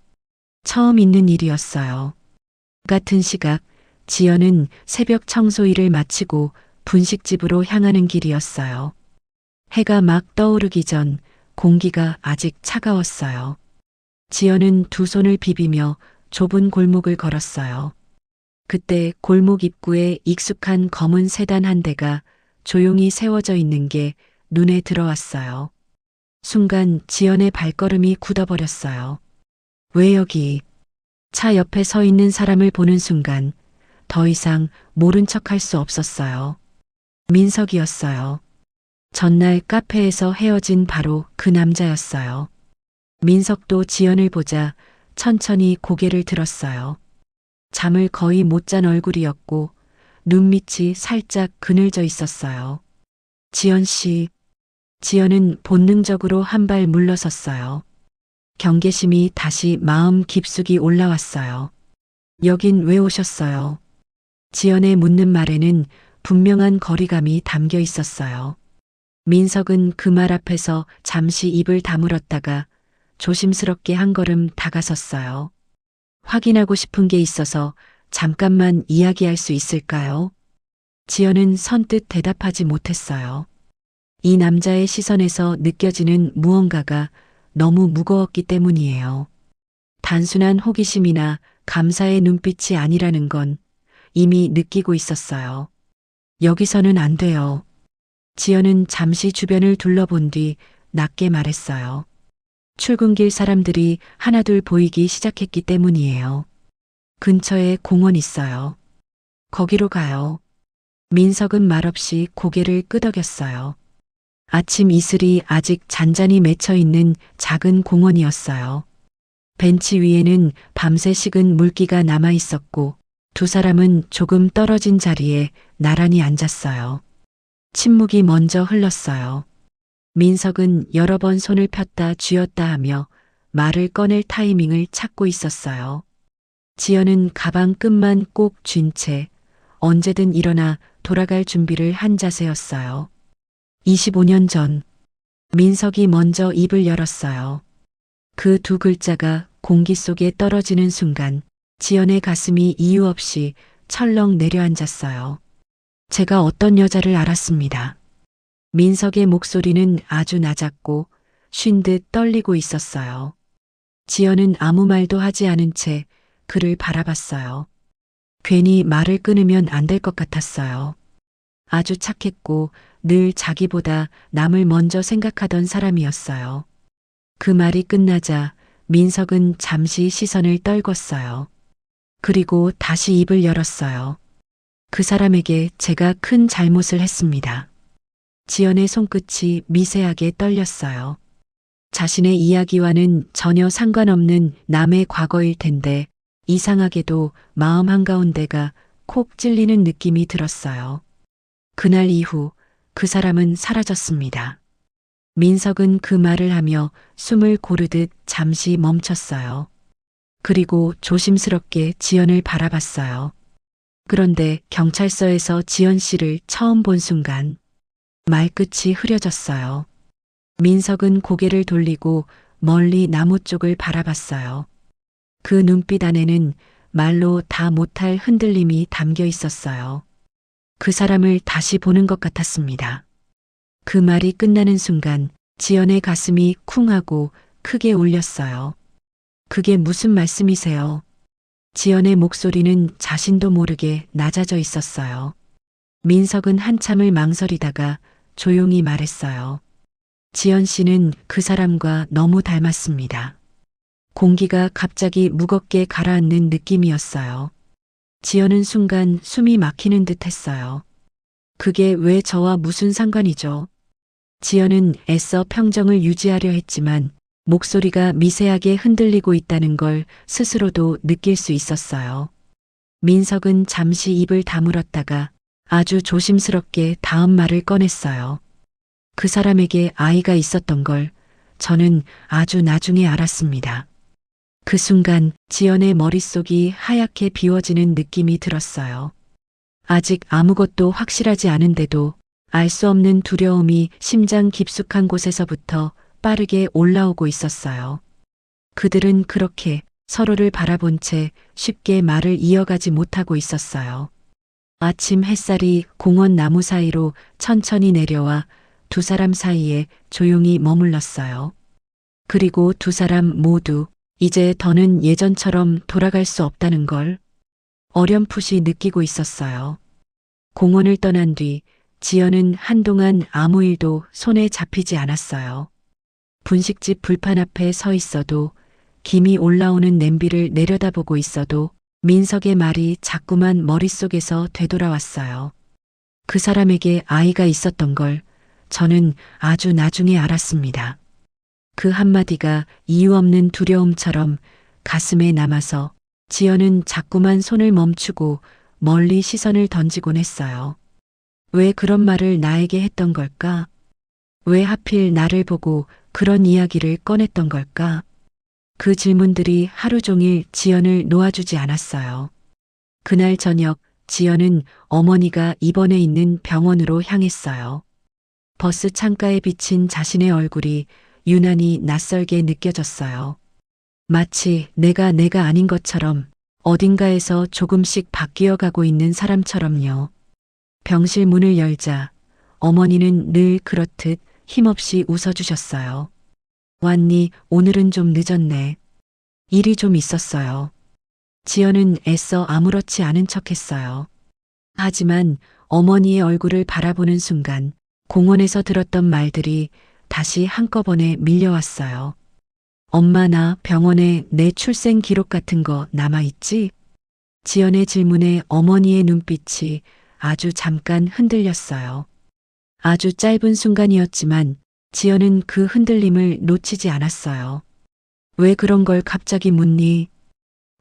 처음 있는 일이었어요. 같은 시각 지연은 새벽 청소 일을 마치고 분식집으로 향하는 길이었어요. 해가 막 떠오르기 전 공기가 아직 차가웠어요. 지연은 두 손을 비비며 좁은 골목을 걸었어요. 그때 골목 입구에 익숙한 검은 세단 한 대가 조용히 세워져 있는 게 눈에 들어왔어요. 순간 지연의 발걸음이 굳어버렸어요. 왜 여기? 차 옆에 서 있는 사람을 보는 순간 더 이상 모른 척할 수 없었어요. 민석이었어요. 전날 카페에서 헤어진 바로 그 남자였어요. 민석도 지연을 보자 천천히 고개를 들었어요. 잠을 거의 못 잔 얼굴이었고 눈밑이 살짝 그늘져 있었어요. 지연 씨. 지연은 본능적으로 한 발 물러섰어요. 경계심이 다시 마음 깊숙이 올라왔어요. 여긴 왜 오셨어요? 지연의 묻는 말에는 분명한 거리감이 담겨 있었어요. 민석은 그 말 앞에서 잠시 입을 다물었다가 조심스럽게 한 걸음 다가섰어요. 확인하고 싶은 게 있어서 잠깐만 이야기할 수 있을까요? 지연은 선뜻 대답하지 못했어요. 이 남자의 시선에서 느껴지는 무언가가 너무 무거웠기 때문이에요. 단순한 호기심이나 감사의 눈빛이 아니라는 건 이미 느끼고 있었어요. 여기서는 안 돼요. 지연은 잠시 주변을 둘러본 뒤 낮게 말했어요. 출근길 사람들이 하나둘 보이기 시작했기 때문이에요. 근처에 공원 있어요. 거기로 가요. 민석은 말없이 고개를 끄덕였어요. 아침 이슬이 아직 잔잔히 맺혀 있는 작은 공원이었어요. 벤치 위에는 밤새 식은 물기가 남아 있었고 두 사람은 조금 떨어진 자리에 나란히 앉았어요. 침묵이 먼저 흘렀어요. 민석은 여러 번 손을 폈다 쥐었다 하며 말을 꺼낼 타이밍을 찾고 있었어요. 지연은 가방 끈만 꼭 쥔 채 언제든 일어나 돌아갈 준비를 한 자세였어요. 25년 전, 민석이 먼저 입을 열었어요. 그 두 글자가 공기 속에 떨어지는 순간 지연의 가슴이 이유 없이 철렁 내려앉았어요. 제가 어떤 여자를 알았습니다. 민석의 목소리는 아주 낮았고 쉰 듯 떨리고 있었어요. 지연은 아무 말도 하지 않은 채 그를 바라봤어요. 괜히 말을 끊으면 안 될 것 같았어요. 아주 착했고 늘 자기보다 남을 먼저 생각하던 사람이었어요. 그 말이 끝나자 민석은 잠시 시선을 떨궜어요. 그리고 다시 입을 열었어요. 그 사람에게 제가 큰 잘못을 했습니다. 지연의 손끝이 미세하게 떨렸어요. 자신의 이야기와는 전혀 상관없는 남의 과거일 텐데 이상하게도 마음 한가운데가 콕 찔리는 느낌이 들었어요. 그날 이후 그 사람은 사라졌습니다. 민석은 그 말을 하며 숨을 고르듯 잠시 멈췄어요. 그리고 조심스럽게 지연을 바라봤어요. 그런데 경찰서에서 지연 씨를 처음 본 순간 말끝이 흐려졌어요. 민석은 고개를 돌리고 멀리 나무 쪽을 바라봤어요. 그 눈빛 안에는 말로 다 못할 흔들림이 담겨 있었어요. 그 사람을 다시 보는 것 같았습니다. 그 말이 끝나는 순간 지연의 가슴이 쿵 하고 크게 울렸어요. 그게 무슨 말씀이세요? 지연의 목소리는 자신도 모르게 낮아져 있었어요. 민석은 한참을 망설이다가 조용히 말했어요. 지연 씨는 그 사람과 너무 닮았습니다. 공기가 갑자기 무겁게 가라앉는 느낌이었어요. 지연은 순간 숨이 막히는 듯 했어요. 그게 왜 저와 무슨 상관이죠? 지연은 애써 평정을 유지하려 했지만 목소리가 미세하게 흔들리고 있다는 걸 스스로도 느낄 수 있었어요. 민석은 잠시 입을 다물었다가 아주 조심스럽게 다음 말을 꺼냈어요. 그 사람에게 아이가 있었던 걸 저는 아주 나중에 알았습니다. 그 순간 지연의 머릿속이 하얗게 비워지는 느낌이 들었어요. 아직 아무것도 확실하지 않은데도 알 수 없는 두려움이 심장 깊숙한 곳에서부터 빠르게 올라오고 있었어요. 그들은 그렇게 서로를 바라본 채 쉽게 말을 이어가지 못하고 있었어요. 아침 햇살이 공원 나무 사이로 천천히 내려와 두 사람 사이에 조용히 머물렀어요. 그리고 두 사람 모두 이제 더는 예전처럼 돌아갈 수 없다는 걸 어렴풋이 느끼고 있었어요. 공원을 떠난 뒤 지연은 한동안 아무 일도 손에 잡히지 않았어요. 분식집 불판 앞에 서 있어도 김이 올라오는 냄비를 내려다보고 있어도 민석의 말이 자꾸만 머릿속에서 되돌아왔어요. 그 사람에게 아이가 있었던 걸 저는 아주 나중에 알았습니다. 그 한마디가 이유 없는 두려움처럼 가슴에 남아서 지연은 자꾸만 손을 멈추고 멀리 시선을 던지곤 했어요. 왜 그런 말을 나에게 했던 걸까? 왜 하필 나를 보고 그런 이야기를 꺼냈던 걸까? 그 질문들이 하루 종일 지연을 놓아주지 않았어요. 그날 저녁 지연은 어머니가 입원해 있는 병원으로 향했어요. 버스 창가에 비친 자신의 얼굴이 유난히 낯설게 느껴졌어요. 마치 내가 아닌 것처럼 어딘가에서 조금씩 바뀌어 가고 있는 사람처럼요. 병실 문을 열자 어머니는 늘 그렇듯 힘없이 웃어주셨어요. 왔니? 오늘은 좀 늦었네. 일이 좀 있었어요. 지연은 애써 아무렇지 않은 척했어요. 하지만 어머니의 얼굴을 바라보는 순간 공원에서 들었던 말들이 다시 한꺼번에 밀려왔어요. 엄마, 나 병원에 내 출생 기록 같은 거 남아있지? 지연의 질문에 어머니의 눈빛이 아주 잠깐 흔들렸어요. 아주 짧은 순간이었지만 지연은 그 흔들림을 놓치지 않았어요. 왜 그런 걸 갑자기 묻니?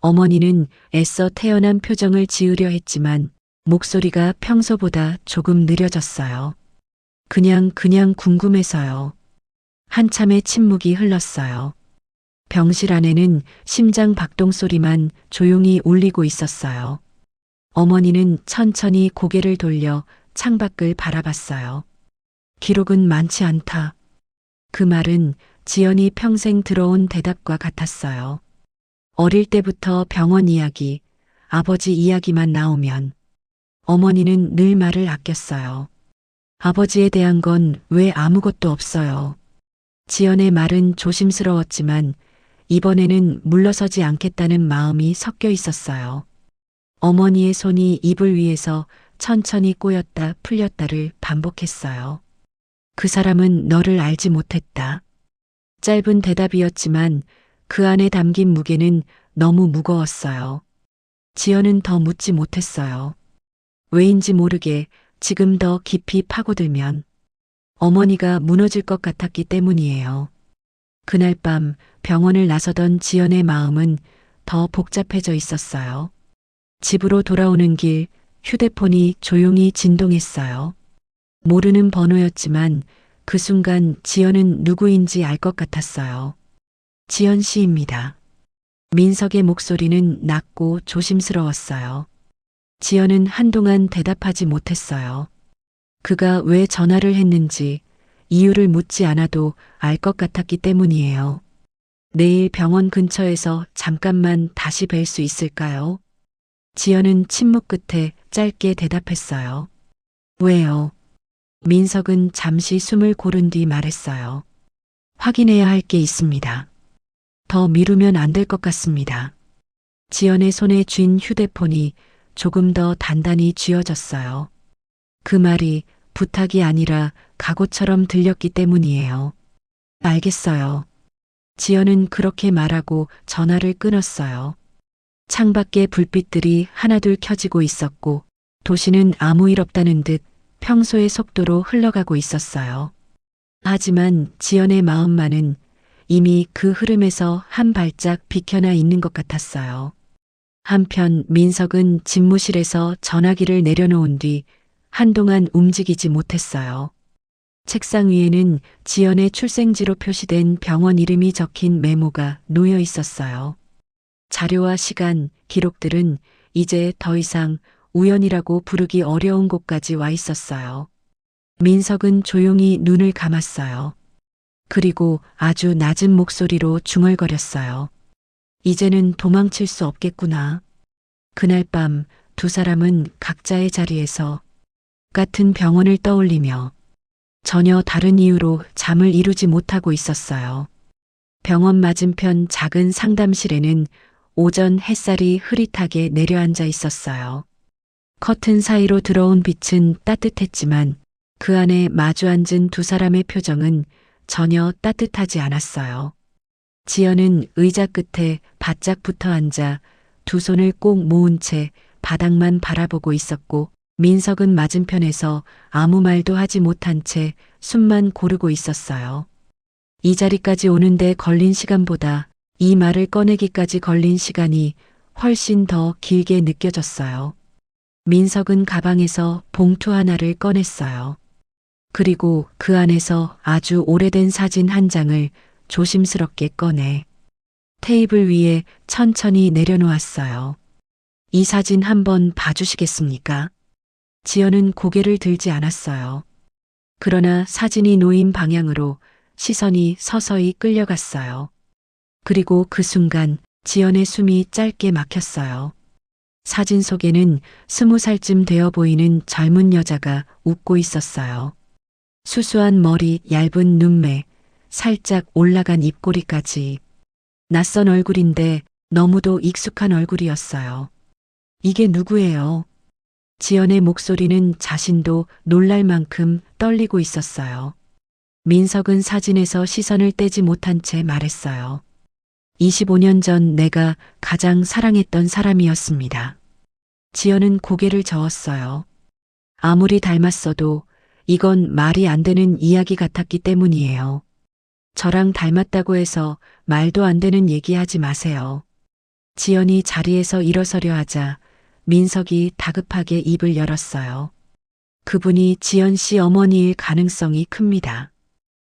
어머니는 애써 태연한 표정을 지으려 했지만 목소리가 평소보다 조금 느려졌어요. 그냥 궁금해서요. 한참의 침묵이 흘렀어요. 병실 안에는 심장 박동 소리만 조용히 울리고 있었어요. 어머니는 천천히 고개를 돌려 창밖을 바라봤어요. 기록은 많지 않다. 그 말은 지연이 평생 들어온 대답과 같았어요. 어릴 때부터 병원 이야기, 아버지 이야기만 나오면 어머니는 늘 말을 아꼈어요. 아버지에 대한 건 왜 아무것도 없어요. 지연의 말은 조심스러웠지만 이번에는 물러서지 않겠다는 마음이 섞여 있었어요. 어머니의 손이 이불 위에서 천천히 꼬였다 풀렸다를 반복했어요. 그 사람은 너를 알지 못했다. 짧은 대답이었지만 그 안에 담긴 무게는 너무 무거웠어요. 지연은 더 묻지 못했어요. 왜인지 모르게 지금 더 깊이 파고들면 어머니가 무너질 것 같았기 때문이에요. 그날 밤 병원을 나서던 지연의 마음은 더 복잡해져 있었어요. 집으로 돌아오는 길 휴대폰이 조용히 진동했어요. 모르는 번호였지만 그 순간 지연은 누구인지 알 것 같았어요. 지연 씨입니다. 민석의 목소리는 낮고 조심스러웠어요. 지연은 한동안 대답하지 못했어요. 그가 왜 전화를 했는지 이유를 묻지 않아도 알 것 같았기 때문이에요. 내일 병원 근처에서 잠깐만 다시 뵐 수 있을까요? 지연은 침묵 끝에 짧게 대답했어요. 왜요? 민석은 잠시 숨을 고른 뒤 말했어요. 확인해야 할 게 있습니다. 더 미루면 안 될 것 같습니다. 지연의 손에 쥔 휴대폰이 조금 더 단단히 쥐어졌어요. 그 말이 부탁이 아니라 각오처럼 들렸기 때문이에요. 알겠어요. 지연은 그렇게 말하고 전화를 끊었어요. 창밖에 불빛들이 하나둘 켜지고 있었고 도시는 아무 일 없다는 듯 평소의 속도로 흘러가고 있었어요. 하지만 지연의 마음만은 이미 그 흐름에서 한 발짝 비켜나 있는 것 같았어요. 한편 민석은 집무실에서 전화기를 내려놓은 뒤 한동안 움직이지 못했어요. 책상 위에는 지연의 출생지로 표시된 병원 이름이 적힌 메모가 놓여 있었어요. 자료와 시간, 기록들은 이제 더 이상 우연이라고 부르기 어려운 곳까지 와 있었어요. 민석은 조용히 눈을 감았어요. 그리고 아주 낮은 목소리로 중얼거렸어요. 이제는 도망칠 수 없겠구나. 그날 밤 두 사람은 각자의 자리에서 같은 병원을 떠올리며 전혀 다른 이유로 잠을 이루지 못하고 있었어요. 병원 맞은편 작은 상담실에는 오전 햇살이 흐릿하게 내려앉아 있었어요. 커튼 사이로 들어온 빛은 따뜻했지만 그 안에 마주 앉은 두 사람의 표정은 전혀 따뜻하지 않았어요. 지연은 의자 끝에 바짝 붙어 앉아 두 손을 꼭 모은 채 바닥만 바라보고 있었고 민석은 맞은편에서 아무 말도 하지 못한 채 숨만 고르고 있었어요. 이 자리까지 오는데 걸린 시간보다 이 말을 꺼내기까지 걸린 시간이 훨씬 더 길게 느껴졌어요. 민석은 가방에서 봉투 하나를 꺼냈어요. 그리고 그 안에서 아주 오래된 사진 한 장을 조심스럽게 꺼내 테이블 위에 천천히 내려놓았어요. 이 사진 한번 봐주시겠습니까? 지연은 고개를 들지 않았어요. 그러나 사진이 놓인 방향으로 시선이 서서히 끌려갔어요. 그리고 그 순간 지연의 숨이 짧게 막혔어요. 사진 속에는 20살쯤 되어 보이는 젊은 여자가 웃고 있었어요. 수수한 머리, 얇은 눈매, 살짝 올라간 입꼬리까지. 낯선 얼굴인데 너무도 익숙한 얼굴이었어요. 이게 누구예요? 지연의 목소리는 자신도 놀랄 만큼 떨리고 있었어요. 민석은 사진에서 시선을 떼지 못한 채 말했어요. 25년 전 내가 가장 사랑했던 사람이었습니다. 지연은 고개를 저었어요. 아무리 닮았어도 이건 말이 안 되는 이야기 같았기 때문이에요. 저랑 닮았다고 해서 말도 안 되는 얘기하지 마세요. 지연이 자리에서 일어서려 하자 민석이 다급하게 입을 열었어요. 그분이 지연 씨 어머니일 가능성이 큽니다.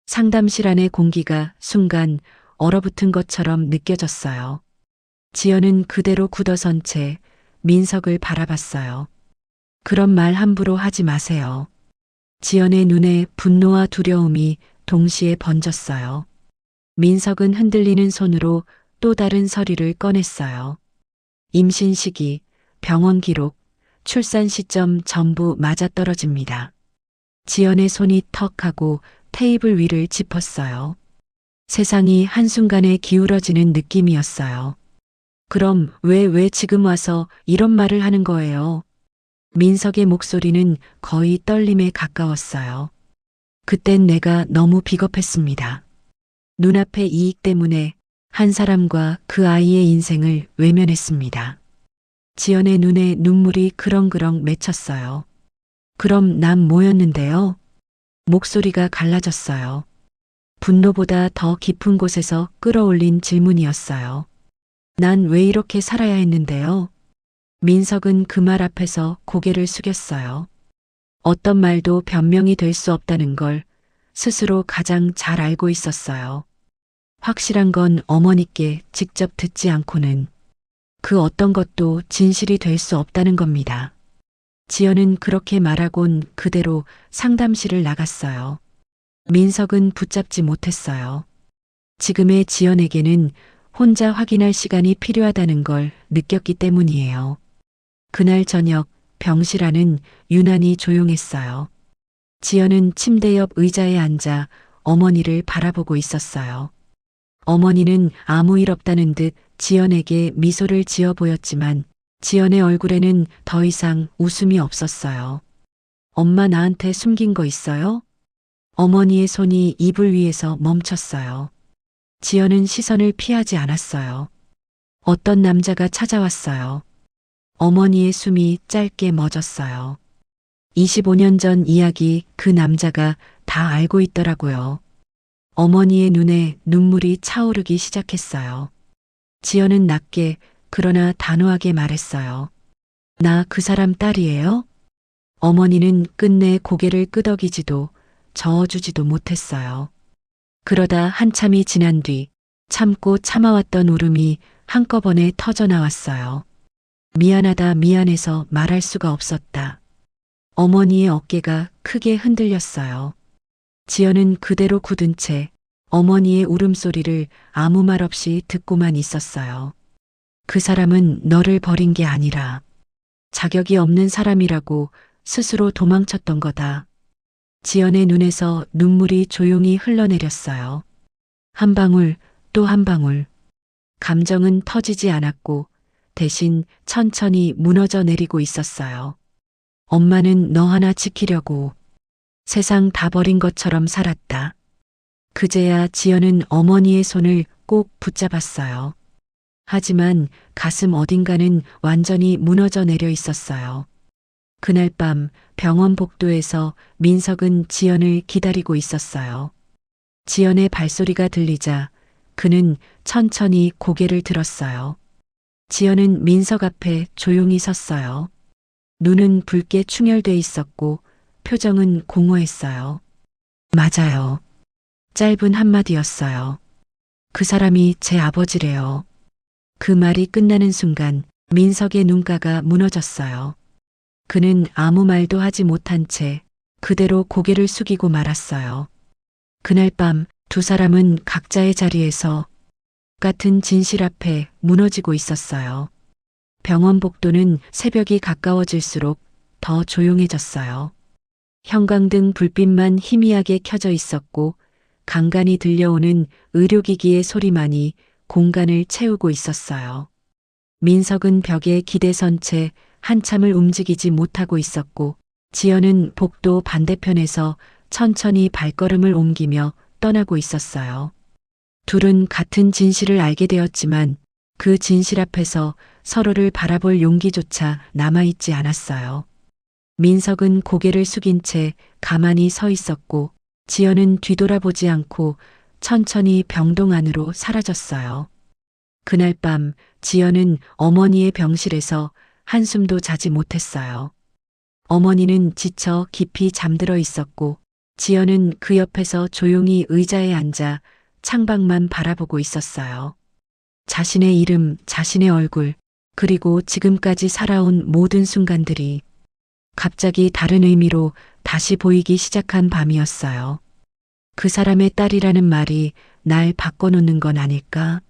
상담실 안의 공기가 순간 얼어붙은 것처럼 느껴졌어요. 지연은 그대로 굳어선 채 민석을 바라봤어요. 그런 말 함부로 하지 마세요. 지연의 눈에 분노와 두려움이 동시에 번졌어요. 민석은 흔들리는 손으로 또 다른 서류를 꺼냈어요. 임신 시기, 병원 기록, 출산 시점 전부 맞아떨어집니다. 지연의 손이 턱 하고 테이블 위를 짚었어요. 세상이 한순간에 기울어지는 느낌이었어요. 그럼 왜 지금 와서 이런 말을 하는 거예요? 민석의 목소리는 거의 떨림에 가까웠어요. 그땐 내가 너무 비겁했습니다. 눈앞의 이익 때문에 한 사람과 그 아이의 인생을 외면했습니다. 지연의 눈에 눈물이 그렁그렁 맺혔어요. 그럼 난 뭐였는데요? 목소리가 갈라졌어요. 분노보다 더 깊은 곳에서 끌어올린 질문이었어요. 난 왜 이렇게 살아야 했는데요? 민석은 그 말 앞에서 고개를 숙였어요. 어떤 말도 변명이 될 수 없다는 걸 스스로 가장 잘 알고 있었어요. 확실한 건 어머니께 직접 듣지 않고는 그 어떤 것도 진실이 될 수 없다는 겁니다. 지연은 그렇게 말하곤 그대로 상담실을 나갔어요. 민석은 붙잡지 못했어요. 지금의 지연에게는 혼자 확인할 시간이 필요하다는 걸 느꼈기 때문이에요. 그날 저녁 병실 안은 유난히 조용했어요. 지연은 침대 옆 의자에 앉아 어머니를 바라보고 있었어요. 어머니는 아무 일 없다는 듯 지연에게 미소를 지어 보였지만 지연의 얼굴에는 더 이상 웃음이 없었어요. 엄마 나한테 숨긴 거 있어요? 어머니의 손이 이불 위에서 멈췄어요. 지연은 시선을 피하지 않았어요. 어떤 남자가 찾아왔어요. 어머니의 숨이 짧게 멎었어요. 25년 전 이야기 그 남자가 다 알고 있더라고요. 어머니의 눈에 눈물이 차오르기 시작했어요. 지연은 낮게 그러나 단호하게 말했어요. 나 그 사람 딸이에요? 어머니는 끝내 고개를 끄덕이지도 저어주지도 못했어요. 그러다 한참이 지난 뒤 참고 참아왔던 울음이 한꺼번에 터져나왔어요. 미안하다 미안해서 말할 수가 없었다. 어머니의 어깨가 크게 흔들렸어요. 지연은 그대로 굳은 채 어머니의 울음소리를 아무 말 없이 듣고만 있었어요. 그 사람은 너를 버린 게 아니라 자격이 없는 사람이라고 스스로 도망쳤던 거다. 지연의 눈에서 눈물이 조용히 흘러내렸어요. 한 방울 또 한 방울. 감정은 터지지 않았고 대신 천천히 무너져 내리고 있었어요. 엄마는 너 하나 지키려고 세상 다 버린 것처럼 살았다. 그제야 지연은 어머니의 손을 꼭 붙잡았어요. 하지만 가슴 어딘가는 완전히 무너져 내려 있었어요. 그날 밤 병원 복도에서 민석은 지연을 기다리고 있었어요. 지연의 발소리가 들리자 그는 천천히 고개를 들었어요. 지연은 민석 앞에 조용히 섰어요. 눈은 붉게 충혈돼 있었고 표정은 공허했어요. 맞아요. 짧은 한마디였어요. 그 사람이 제 아버지래요. 그 말이 끝나는 순간 민석의 눈가가 무너졌어요. 그는 아무 말도 하지 못한 채 그대로 고개를 숙이고 말았어요. 그날 밤 두 사람은 각자의 자리에서 같은 진실 앞에 무너지고 있었어요. 병원 복도는 새벽이 가까워질수록 더 조용해졌어요. 형광등 불빛만 희미하게 켜져 있었고 간간히 들려오는 의료기기의 소리만이 공간을 채우고 있었어요. 민석은 벽에 기대선 채 한참을 움직이지 못하고 있었고 지연은 복도 반대편에서 천천히 발걸음을 옮기며 떠나고 있었어요. 둘은 같은 진실을 알게 되었지만 그 진실 앞에서 서로를 바라볼 용기조차 남아있지 않았어요. 민석은 고개를 숙인 채 가만히 서 있었고 지연은 뒤돌아보지 않고 천천히 병동 안으로 사라졌어요. 그날 밤 지연은 어머니의 병실에서 한숨도 자지 못했어요. 어머니는 지쳐 깊이 잠들어 있었고 지연은 그 옆에서 조용히 의자에 앉아 창밖만 바라보고 있었어요. 자신의 이름, 자신의 얼굴, 그리고 지금까지 살아온 모든 순간들이 갑자기 다른 의미로 다시 보이기 시작한 밤이었어요. 그 사람의 딸이라는 말이 날 바꿔놓는 건 아닐까?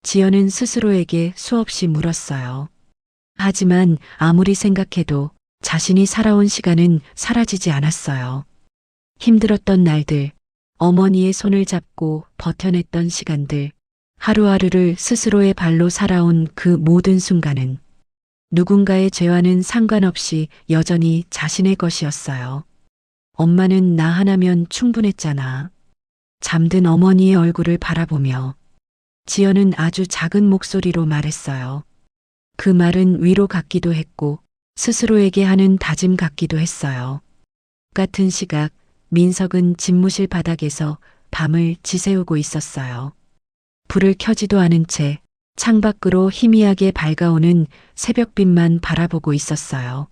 지연은 스스로에게 수없이 물었어요. 하지만 아무리 생각해도 자신이 살아온 시간은 사라지지 않았어요. 힘들었던 날들, 어머니의 손을 잡고 버텨냈던 시간들, 하루하루를 스스로의 발로 살아온 그 모든 순간은 누군가의 죄와는 상관없이 여전히 자신의 것이었어요. 엄마는 나 하나면 충분했잖아. 잠든 어머니의 얼굴을 바라보며 지연은 아주 작은 목소리로 말했어요. 그 말은 위로 같기도 했고 스스로에게 하는 다짐 같기도 했어요. 같은 시각 민석은 집무실 바닥에서 밤을 지새우고 있었어요. 불을 켜지도 않은 채 창밖으로 희미하게 밝아오는 새벽빛만 바라보고 있었어요.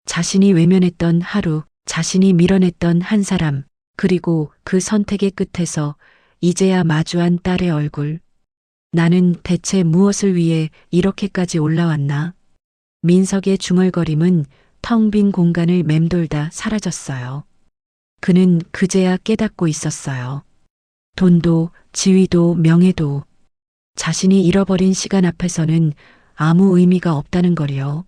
자신이 외면했던 하루, 자신이 밀어냈던 한 사람, 그리고 그 선택의 끝에서 이제야 마주한 딸의 얼굴. 나는 대체 무엇을 위해 이렇게까지 올라왔나? 민석의 중얼거림은 텅 빈 공간을 맴돌다 사라졌어요. 그는 그제야 깨닫고 있었어요. 돈도, 지위도, 명예도 자신이 잃어버린 시간 앞에서는 아무 의미가 없다는 거리요.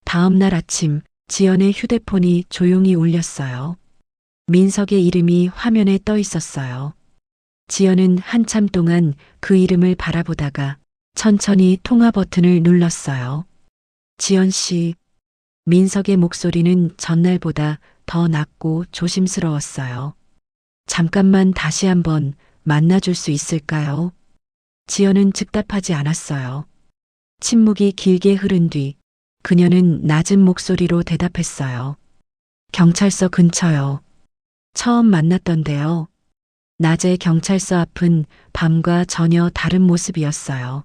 다음 날 아침 지연의 휴대폰이 조용히 울렸어요. 민석의 이름이 화면에 떠 있었어요. 지연은 한참 동안 그 이름을 바라보다가 천천히 통화 버튼을 눌렀어요. 지연 씨, 민석의 목소리는 전날보다 더 낮고 조심스러웠어요. 잠깐만 다시 한번 만나줄 수 있을까요? 지연은 즉답하지 않았어요. 침묵이 길게 흐른 뒤 그녀는 낮은 목소리로 대답했어요. 경찰서 근처요. 처음 만났던데요. 낮에 경찰서 앞은 밤과 전혀 다른 모습이었어요.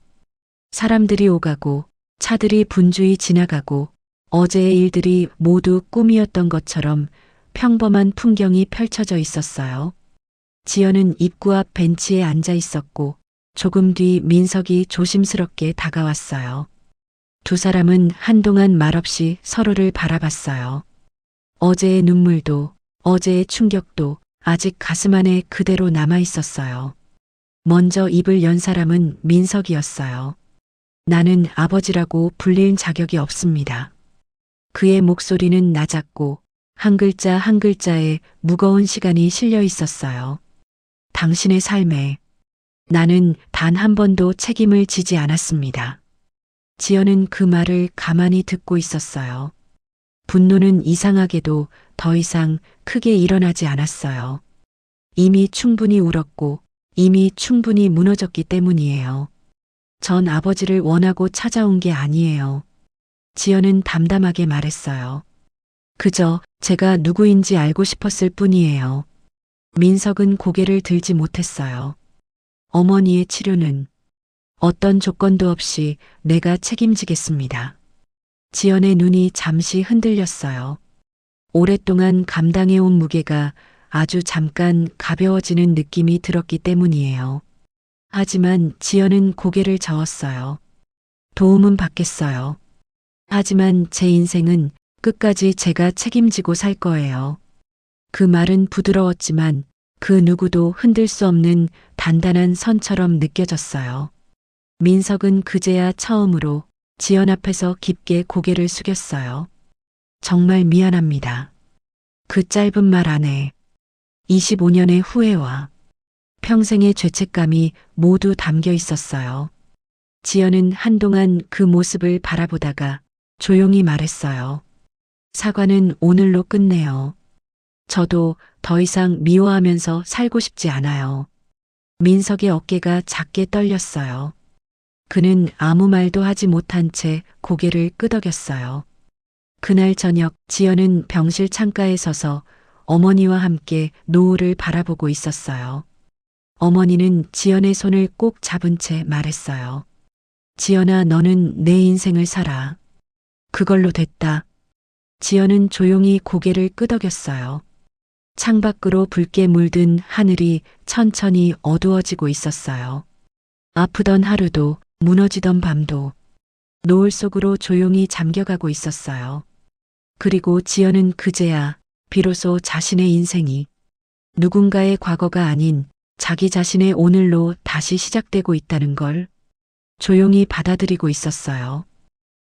사람들이 오가고 차들이 분주히 지나가고 어제의 일들이 모두 꿈이었던 것처럼 평범한 풍경이 펼쳐져 있었어요. 지연은 입구 앞 벤치에 앉아 있었고 조금 뒤 민석이 조심스럽게 다가왔어요. 두 사람은 한동안 말없이 서로를 바라봤어요. 어제의 눈물도 어제의 충격도 아직 가슴 안에 그대로 남아 있었어요. 먼저 입을 연 사람은 민석이었어요. 나는 아버지라고 불릴 자격이 없습니다. 그의 목소리는 낮았고 한 글자 한 글자에 무거운 시간이 실려 있었어요. 당신의 삶에 나는 단 한 번도 책임을 지지 않았습니다. 지연은 그 말을 가만히 듣고 있었어요. 분노는 이상하게도 더 이상 크게 일어나지 않았어요. 이미 충분히 울었고 이미 충분히 무너졌기 때문이에요. 전 아버지를 원하고 찾아온 게 아니에요. 지연은 담담하게 말했어요. 그저 제가 누구인지 알고 싶었을 뿐이에요. 민석은 고개를 들지 못했어요. 어머니의 치료는 어떤 조건도 없이 내가 책임지겠습니다. 지연의 눈이 잠시 흔들렸어요. 오랫동안 감당해온 무게가 아주 잠깐 가벼워지는 느낌이 들었기 때문이에요. 하지만 지연은 고개를 저었어요. 도움은 받겠어요. 하지만 제 인생은 끝까지 제가 책임지고 살 거예요. 그 말은 부드러웠지만 그 누구도 흔들 수 없는 단단한 선처럼 느껴졌어요. 민석은 그제야 처음으로 지연 앞에서 깊게 고개를 숙였어요. 정말 미안합니다. 그 짧은 말 안에 25년의 후회와 평생의 죄책감이 모두 담겨 있었어요. 지연은 한동안 그 모습을 바라보다가 조용히 말했어요. 사과는 오늘로 끝내요. 저도 더 이상 미워하면서 살고 싶지 않아요. 민석의 어깨가 작게 떨렸어요. 그는 아무 말도 하지 못한 채 고개를 끄덕였어요. 그날 저녁 지연은 병실 창가에 서서 어머니와 함께 노을을 바라보고 있었어요. 어머니는 지연의 손을 꼭 잡은 채 말했어요. 지연아, 너는 내 인생을 살아. 그걸로 됐다. 지연은 조용히 고개를 끄덕였어요. 창밖으로 붉게 물든 하늘이 천천히 어두워지고 있었어요. 아프던 하루도 무너지던 밤도 노을 속으로 조용히 잠겨가고 있었어요. 그리고 지연은 그제야 비로소 자신의 인생이 누군가의 과거가 아닌 자기 자신의 오늘로 다시 시작되고 있다는 걸 조용히 받아들이고 있었어요.